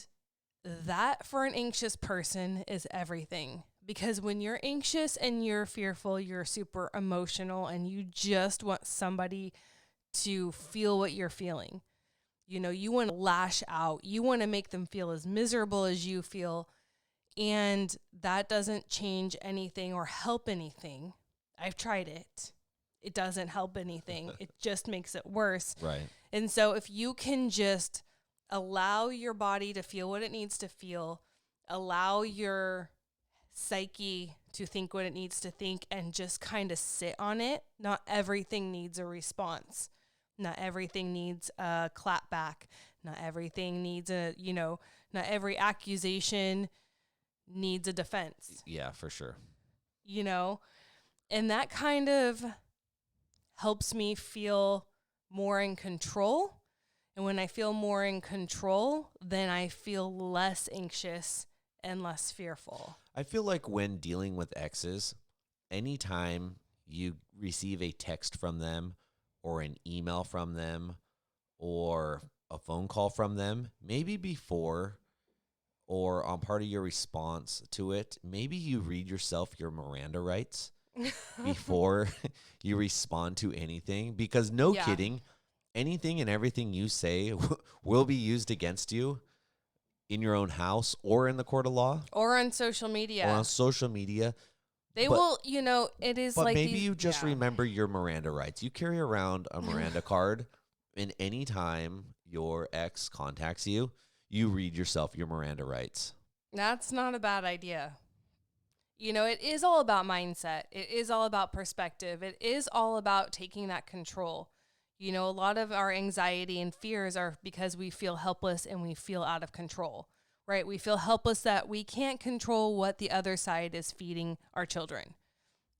that for an anxious person is everything. Because when you're anxious and you're fearful, you're super emotional and you just want somebody to feel what you're feeling. You want to lash out. You want to make them feel as miserable as you feel. And that doesn't change anything or help anything. I've tried it. It doesn't help anything. It just makes it worse. Right. And so if you can just allow your body to feel what it needs to feel, allow your psyche to think what it needs to think, and just kind of sit on it. Not everything needs a response. Not everything needs a clap back. Not everything needs not every accusation needs a defense. Yeah, for sure. And that kind of helps me feel more in control. And when I feel more in control, then I feel less anxious and less fearful. I feel like when dealing with exes, anytime you receive a text from them or an email from them or a phone call from them, maybe before or on part of your response to it, maybe you read yourself your Miranda rights before you respond to anything. Because kidding, anything and everything you say will be used against you in your own house or in the court of law. Or on social media. They will, it is but like maybe you just remember your Miranda rights. You carry around a Miranda card, and anytime your ex contacts you, you read yourself your Miranda rights. That's not a bad idea. It is all about mindset. It is all about perspective. It is all about taking that control. A lot of our anxiety and fears are because we feel helpless and we feel out of control, right? We feel helpless that we can't control what the other side is feeding our children,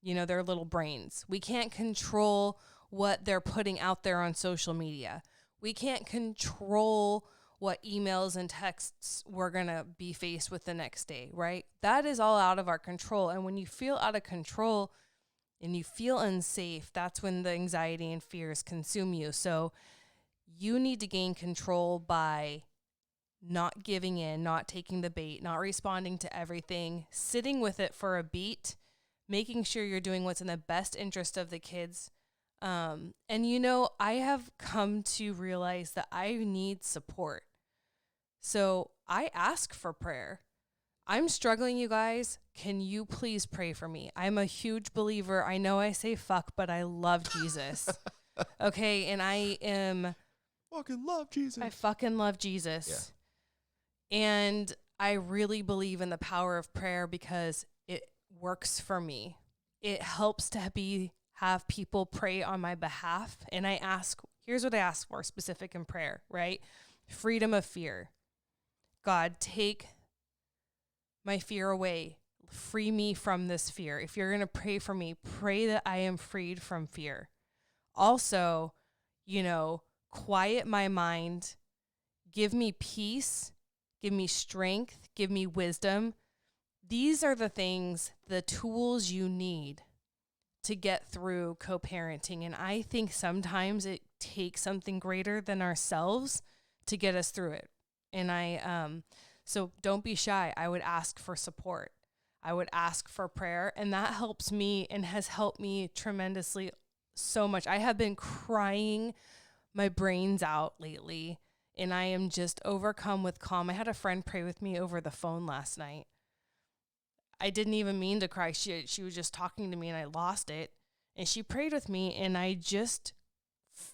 their little brains. We can't control what they're putting out there on social media. We can't control what emails and texts we're going to be faced with the next day, right? That is all out of our control. And when you feel out of control and you feel unsafe, that's when the anxiety and fears consume you. So you need to gain control by not giving in, not taking the bait, not responding to everything, sitting with it for a beat, making sure you're doing what's in the best interest of the kids. I have come to realize that I need support. So I ask for prayer. I'm struggling, you guys. Can you please pray for me? I'm a huge believer. I know I say fuck, but I love Jesus. Okay. And I fucking love Jesus. Yeah. And I really believe in the power of prayer because it works for me. It helps to have people pray on my behalf. And here's what I ask for specific in prayer, right? Freedom of fear. God, take my fear away. Free me from this fear. If you're going to pray for me, pray that I am freed from fear. Also, quiet my mind. Give me peace. Give me strength. Give me wisdom. These are the tools you need to get through co-parenting. And I think sometimes it takes something greater than ourselves to get us through it. And so don't be shy. I would ask for support. I would ask for prayer. And that helps me and has helped me tremendously so much. I have been crying my brains out lately, and I am just overcome with calm. I had a friend pray with me over the phone last night. I didn't even mean to cry. She was just talking to me and I lost it. And she prayed with me and I just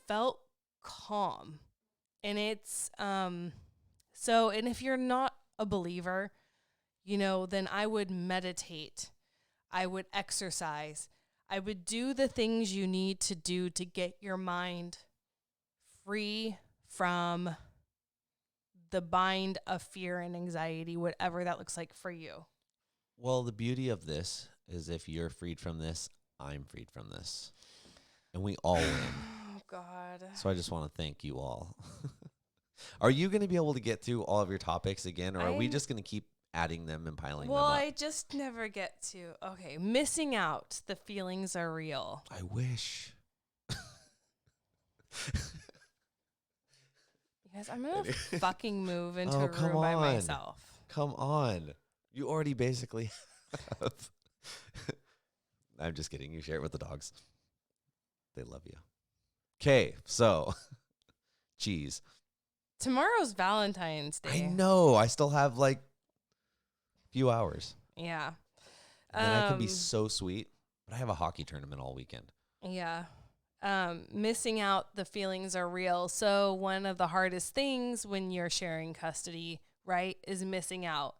felt calm. And it's, and if you're not a believer, then I would meditate. I would exercise. I would do the things you need to do to get your mind free from the bind of fear and anxiety, whatever that looks like for you. Well, the beauty of this is if you're freed from this, I'm freed from this. And we all win. Oh, God. So I just want to thank you all. Are you going to be able to get through all of your topics again, or are we just going to keep adding them and piling them up? Well, I just never get to. Okay, missing out. The feelings are real. I wish. Guys, I'm going to fucking move into a room by myself. Come on. You already basically have. I'm just kidding. You share it with the dogs. They love you. Okay, so, geez. Tomorrow's Valentine's Day. I know. I still have a few hours. Yeah. And I can be so sweet, but I have a hockey tournament all weekend. Yeah. Missing out, the feelings are real. So one of the hardest things when you're sharing custody, right, is missing out.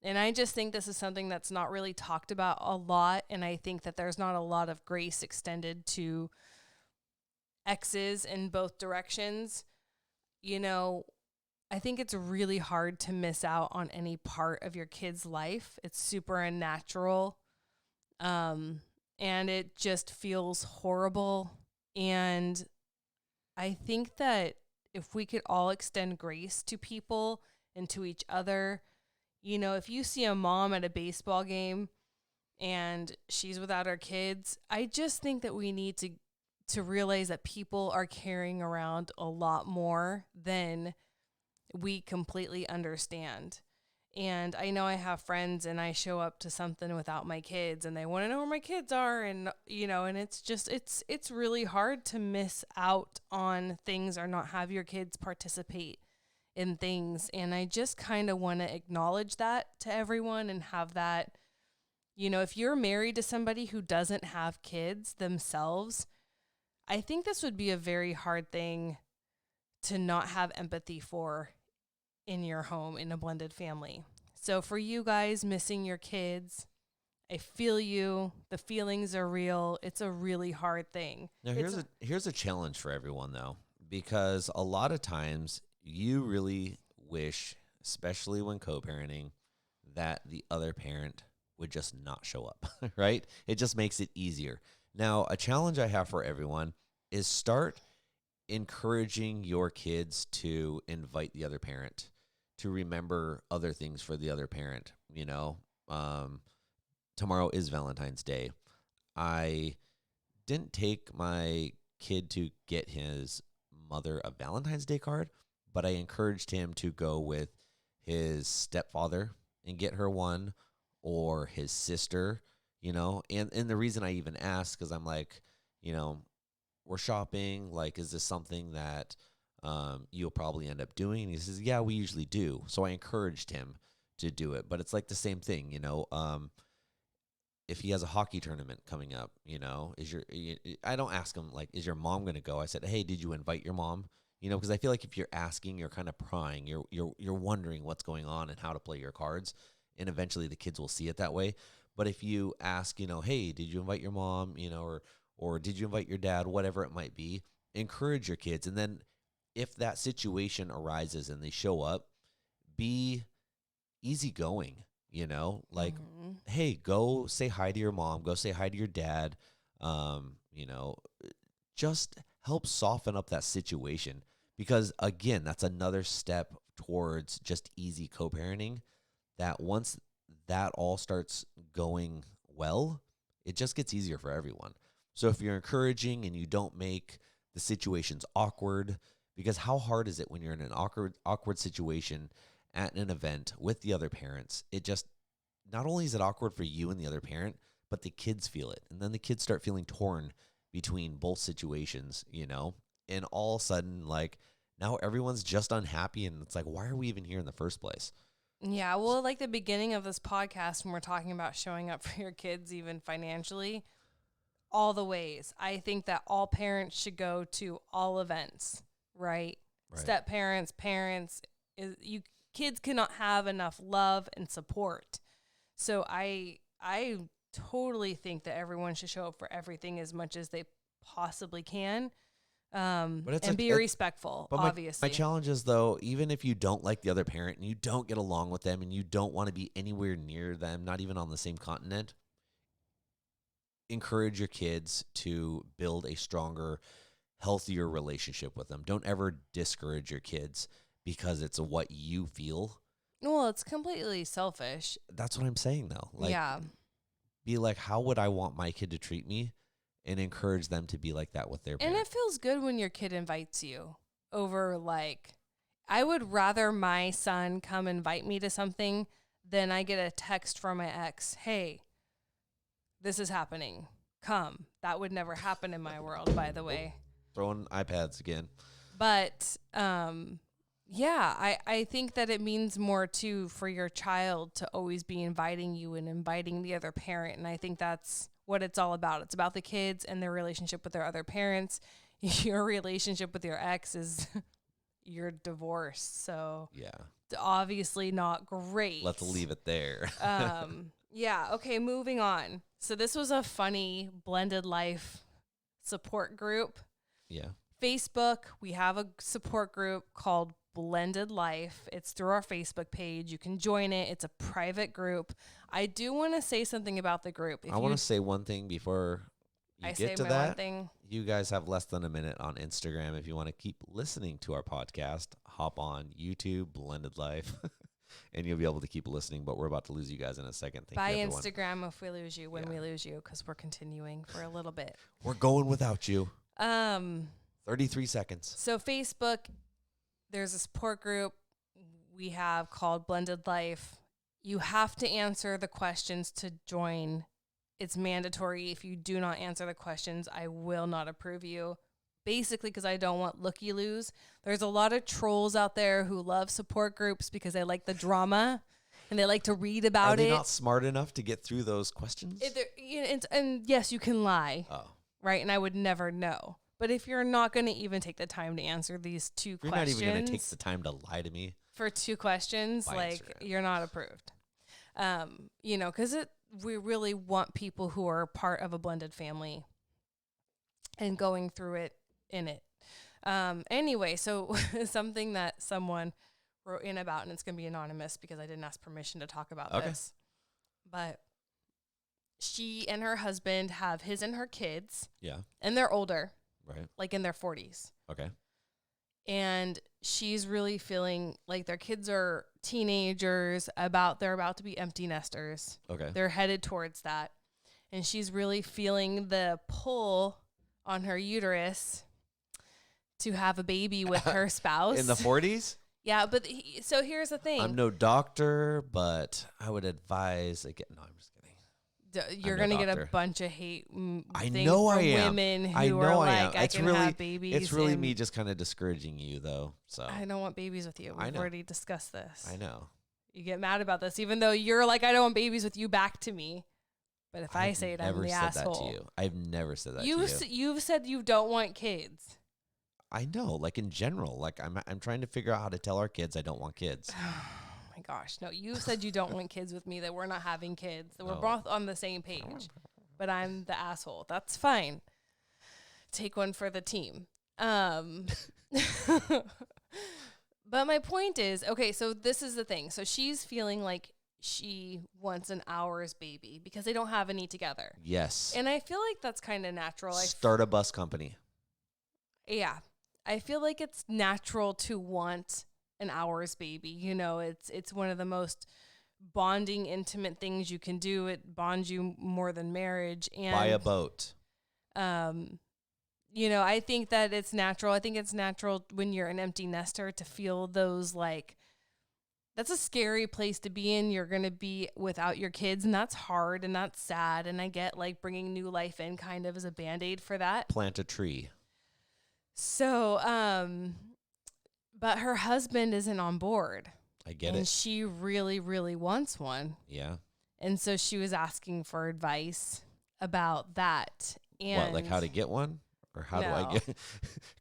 And I just think this is something that's not really talked about a lot. And I think that there's not a lot of grace extended to exes in both directions. I think it's really hard to miss out on any part of your kid's life. It's super unnatural. And it just feels horrible. And I think that if we could all extend grace to people and to each other, if you see a mom at a baseball game and she's without her kids, I just think that we need to realize that people are carrying around a lot more than we completely understand. And I know I have friends and I show up to something without my kids and they want to know where my kids are. And, and it's just, it's really hard to miss out on things or not have your kids participate in things. And I just kind of want to acknowledge that to everyone and have that, if you're married to somebody who doesn't have kids themselves, I think this would be a very hard thing to not have empathy for in your home in a blended family. So for you guys missing your kids, I feel you. The feelings are real. It's a really hard thing. Now here's a challenge for everyone though, because a lot of times you really wish, especially when co-parenting, that the other parent would just not show up, right? It just makes it easier. Now, a challenge I have for everyone is start encouraging your kids to invite the other parent, to remember other things for the other parent. Tomorrow is Valentine's Day. I didn't take my kid to get his mother a Valentine's Day card, but I encouraged him to go with his stepfather and get her one, or his sister, And the reason I even asked, because I'm like, we're shopping. Like, is this something that you'll probably end up doing? And he says, yeah, we usually do. So I encouraged him to do it. But it's like the same thing, if he has a hockey tournament coming up, I don't ask him like, is your mom going to go? I said, hey, did you invite your mom? Because I feel like if you're asking, you're kind of prying, you're wondering what's going on and how to play your cards, and eventually the kids will see it that way. But if you ask, hey, did you invite your mom, or did you invite your dad, whatever it might be, encourage your kids. And then if that situation arises and they show up, be easygoing. Like, hey, go say hi to your mom, go say hi to your dad. Just help soften up that situation, because again, that's another step towards just easy co-parenting, that once that all starts going well, it just gets easier for everyone. So if you're encouraging and you don't make the situations awkward, because how hard is it when you're in an awkward situation at an event with the other parents? It just, not only is it awkward for you and the other parent, but the kids feel it. And then the kids start feeling torn between both situations, and all of a sudden, like, now everyone's just unhappy. And it's like, why are we even here in the first place? Yeah. Well, like the beginning of this podcast, when we're talking about showing up for your kids, even financially, all the ways. I think that all parents should go to all events, right? Step parents, kids cannot have enough love and support. So I totally think that everyone should show up for everything as much as they possibly can, and be respectful, but obviously. My challenge is, though, even if you don't like the other parent and you don't get along with them and you don't want to be anywhere near them, not even on the same continent, encourage your kids to build a stronger, healthier relationship with them. Don't ever discourage your kids because it's what you feel. Well, it's completely selfish. That's what I'm saying, though. Like, yeah. Be like, how would I want my kid to treat me? And encourage them to be like that with their parents. And it feels good when your kid invites you over, like, I would rather my son come invite me to something than I get a text from my ex, hey, this is happening. Come. That would never happen in my world, by the way. Throwing iPads again. But, yeah, I think that it means more, too, for your child to always be inviting you and inviting the other parent. And I think that's what it's all about. It's about the kids and their relationship with their other parents. Your relationship with your ex is you're divorced. So yeah, obviously not great. Let's leave it there. Yeah. Okay. Moving on. So this was a funny blended life support group. Yeah. Facebook. We have a support group called Blended Life. It's through our Facebook page. You can join it. It's a private group. I do want to say something about the group. I want to say one thing before you get to that. You guys have less than a minute on Instagram. If you want to keep listening to our podcast, hop on YouTube, Blended Life, and you'll be able to keep listening. But we're about to lose you guys in a second. Bye, Instagram, if we lose you, when we lose you, because we're continuing for a little bit. We're going without you. 33 seconds. So Facebook, there's a support group we have called Blended Life. You have to answer the questions to join. It's mandatory. If you do not answer the questions, I will not approve you. Basically, because I don't want looky-loos. There's a lot of trolls out there who love support groups because they like the drama and they like to read about it. Are they not smart enough to get through those questions? And yes, you can lie. Oh. Right? And I would never know. But if you're not going to even take the time to answer these two questions. You're not even going to take the time to lie to me. For two questions, like, you're not approved. Because we really want people who are part of a blended family and going through it in it. Anyway, so something that someone wrote in about, and it's going to be anonymous because I didn't ask permission to talk about this, but she and her husband have his and her kids. Yeah. And they're older. Right. Like in their 40s. Okay. And she's really feeling like their kids are teenagers, they're about to be empty nesters. Okay. They're headed towards that. And she's really feeling the pull on her uterus to have a baby with her spouse. In the 40s? Yeah, but so here's the thing. I'm no doctor, but I would advise again. No, I'm just kidding. You're going to get a bunch of hate I things know from I am. women who I know are I like, am. I It's can really, have babies. it's really me just kind of discouraging you, though. So I don't want babies with you. I We've know. already discussed this. I know. You get mad about this, even though you're like, I don't want babies with you back to me. But if I say it, I'm the asshole. That to you. I've never said that to you. You've said you don't want kids. I know, like in general, like I'm trying to figure out how to tell our kids I don't want kids. Oh my gosh, no! You said you don't want kids with me. That we're not having kids. That we're No. both on the same page. But I'm the asshole. That's fine. Take one for the team. But my point is, okay, so this is the thing. So she's feeling like she wants an hour's baby because they don't have any together. Yes. And I feel like that's kind of natural. Start a bus company. Yeah. I feel like it's natural to want an hour's baby. You know, it's one of the most bonding, intimate things you can do. It bonds you more than marriage. And buy a boat. You know, I think that it's natural. I think it's natural when you're an empty nester to feel those, like, that's a scary place to be in. You're going to be without your kids, and that's hard and that's sad. And I get like bringing new life in kind of as a Band-Aid for that. Plant a tree. So, but her husband isn't on board. I get and it. She really, really wants one. Yeah. And so she was asking for advice about that. And what, like how to get one? Or how do I get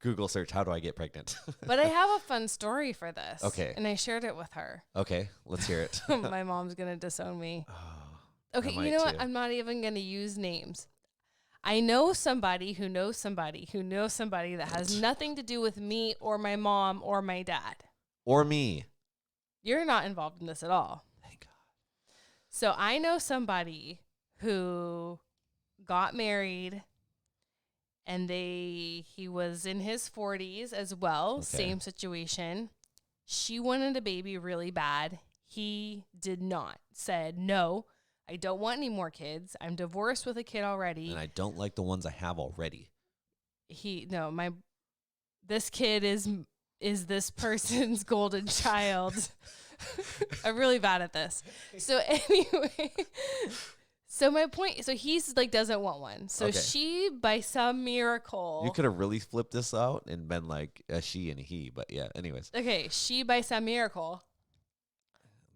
Google search, how do I get pregnant? But I have a fun story for this. Okay. And I shared it with her. Okay, let's hear it. My mom's going to disown me. Oh, Okay, you know what? I'm not even going to use names. I know somebody who knows somebody who knows somebody that has nothing to do with me or my mom or my dad. Or me. You're not involved in this at all. Thank God. So I know somebody who got married and he was in his 40s as well. Okay. Same situation. She wanted a baby really bad. He did not. Said, no, I don't want any more kids. I'm divorced with a kid already. And I don't like the ones I have already. This kid is this person's golden child. I'm really bad at this. So anyway, so my point, so he's like, doesn't want one. So Okay. she, by some miracle. You could have really flipped this out and been like a she and a he, but yeah, anyways. Okay, she, by some miracle,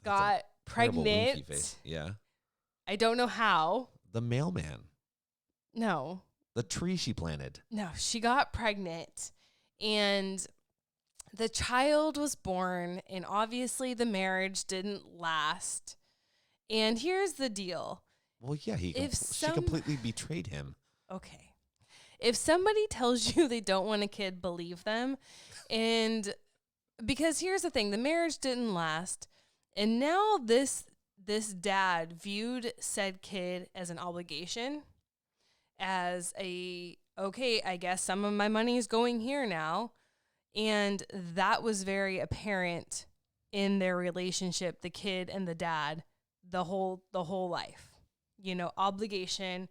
That's got a terrible winky pregnant. face. Yeah. I don't know how. The mailman. No. The tree she planted. No, she got pregnant and the child was born, and obviously the marriage didn't last. And here's the deal. Well, yeah, she completely betrayed him. Okay. If somebody tells you they don't want a kid, believe them. And because here's the thing, the marriage didn't last. And now this dad viewed said kid as an obligation, as okay, I guess some of my money is going here now. And that was very apparent in their relationship, the kid and the dad, the whole life. You know, obligation.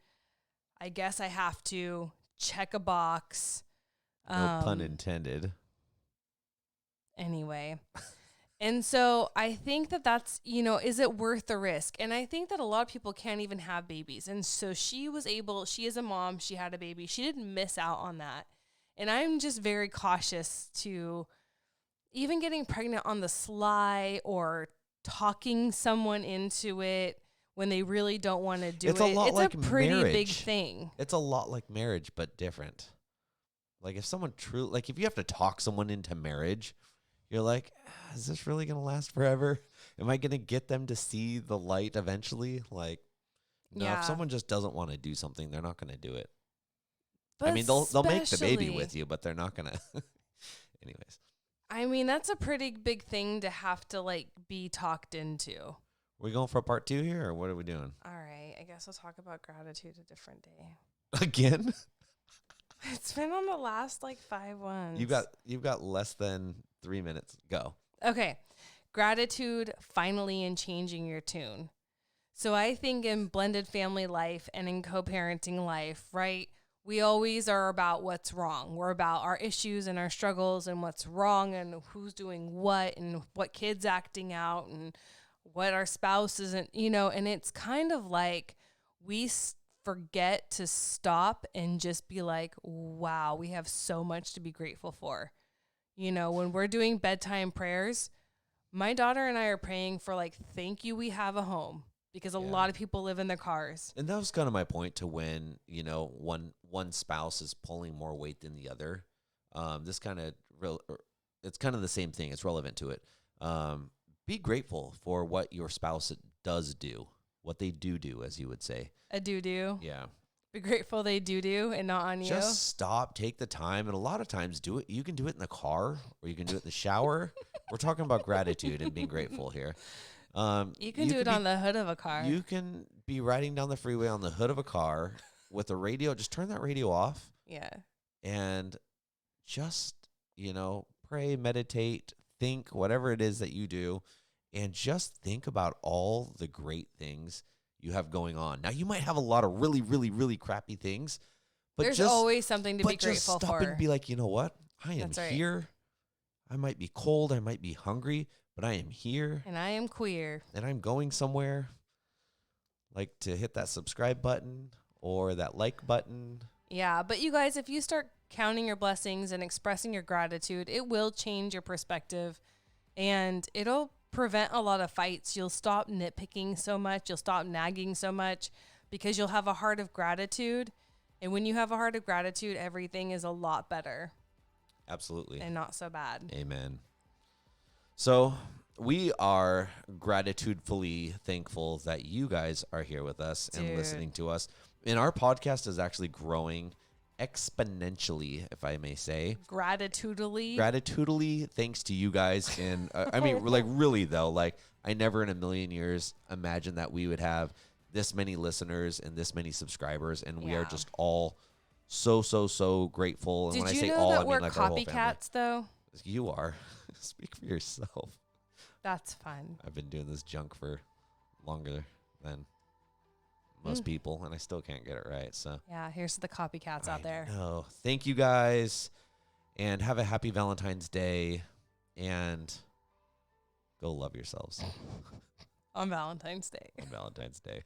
I guess I have to check a box. No pun intended. Anyway. And so I think that's, is it worth the risk? And I think that a lot of people can't even have babies. And so she is a mom, she had a baby. She didn't miss out on that. And I'm just very cautious to even getting pregnant on the sly or talking someone into it when they really don't want to do it. It's a pretty big thing. It's a lot like marriage, but different. Like if if you have to talk someone into marriage, you're like, is this really going to last forever? Am I going to get them to see the light eventually? Like, No, if Yeah. someone just doesn't want to do something, they're not going to do it. But I mean, they'll make the baby especially- with you, but they're not going to. Anyways, I mean, that's a pretty big thing to have to like be talked into. we going for a part 2 here, or what are we doing? All right, I guess we'll talk about gratitude a different day. Again? It's been on the last like 5 ones. You've got less than 3 minutes. Go. Okay. Gratitude finally in changing your tune. So I think in blended family life and in co-parenting life, right? We always are about what's wrong. We're about our issues and our struggles and what's wrong and who's doing what and what kids acting out and what our spouse isn't, and it's kind of like we forget to stop and just be like, wow, we have so much to be grateful for. When we're doing bedtime prayers, my daughter and I are praying for like, thank you, we have a home, because a lot of people live in their cars. And that was kind of my point to when, one spouse is pulling more weight than the other. This kind of it's kind of the same thing. It's relevant to it. Be grateful for what your spouse does do, what they do, as you would say. A do. Yeah. Be grateful they do and not on you. Just stop, take the time, and a lot of times do it. You can do it in the car, or you can do it in the shower. We're talking about gratitude and being grateful here. You can do it on the hood of a car. You can be riding down the freeway on the hood of a car with a radio. Just turn that radio off. Yeah. And just, pray, meditate, think, whatever it is that you do, and just think about all the great things you have going on. Now, you might have a lot of really, really, really crappy things, but there's just, always something to be grateful just stop for. and be like, you know what? I am That's right. here. I might be cold. I might be hungry, but I am here. And I am queer. And I'm going somewhere. Like to hit that subscribe button or that like button. Yeah, but you guys, if you start counting your blessings and expressing your gratitude, it will change your perspective and it'll prevent a lot of fights. You'll stop nitpicking so much. You'll stop nagging so much because you'll have a heart of gratitude. And when you have a heart of gratitude, everything is a lot better. Absolutely. And not so bad. Amen. So we are gratitudefully thankful that you guys are here with us and listening to us. And our podcast is actually growing exponentially, if I may say. Gratitudely, thanks to you guys. And I mean, like really though, like I never in a million years imagined that we would have this many listeners and this many subscribers. And we are just all so grateful. And Did when you I say know all, that I mean we're like our whole family. copycats though? You are. Speak for yourself. That's fun. I've been doing this junk for longer than most people, and I still can't get it right. So yeah, here's the copycats out there. No, thank you guys, and have a happy Valentine's Day, and go love yourselves On Valentine's Day. on Valentine's Day.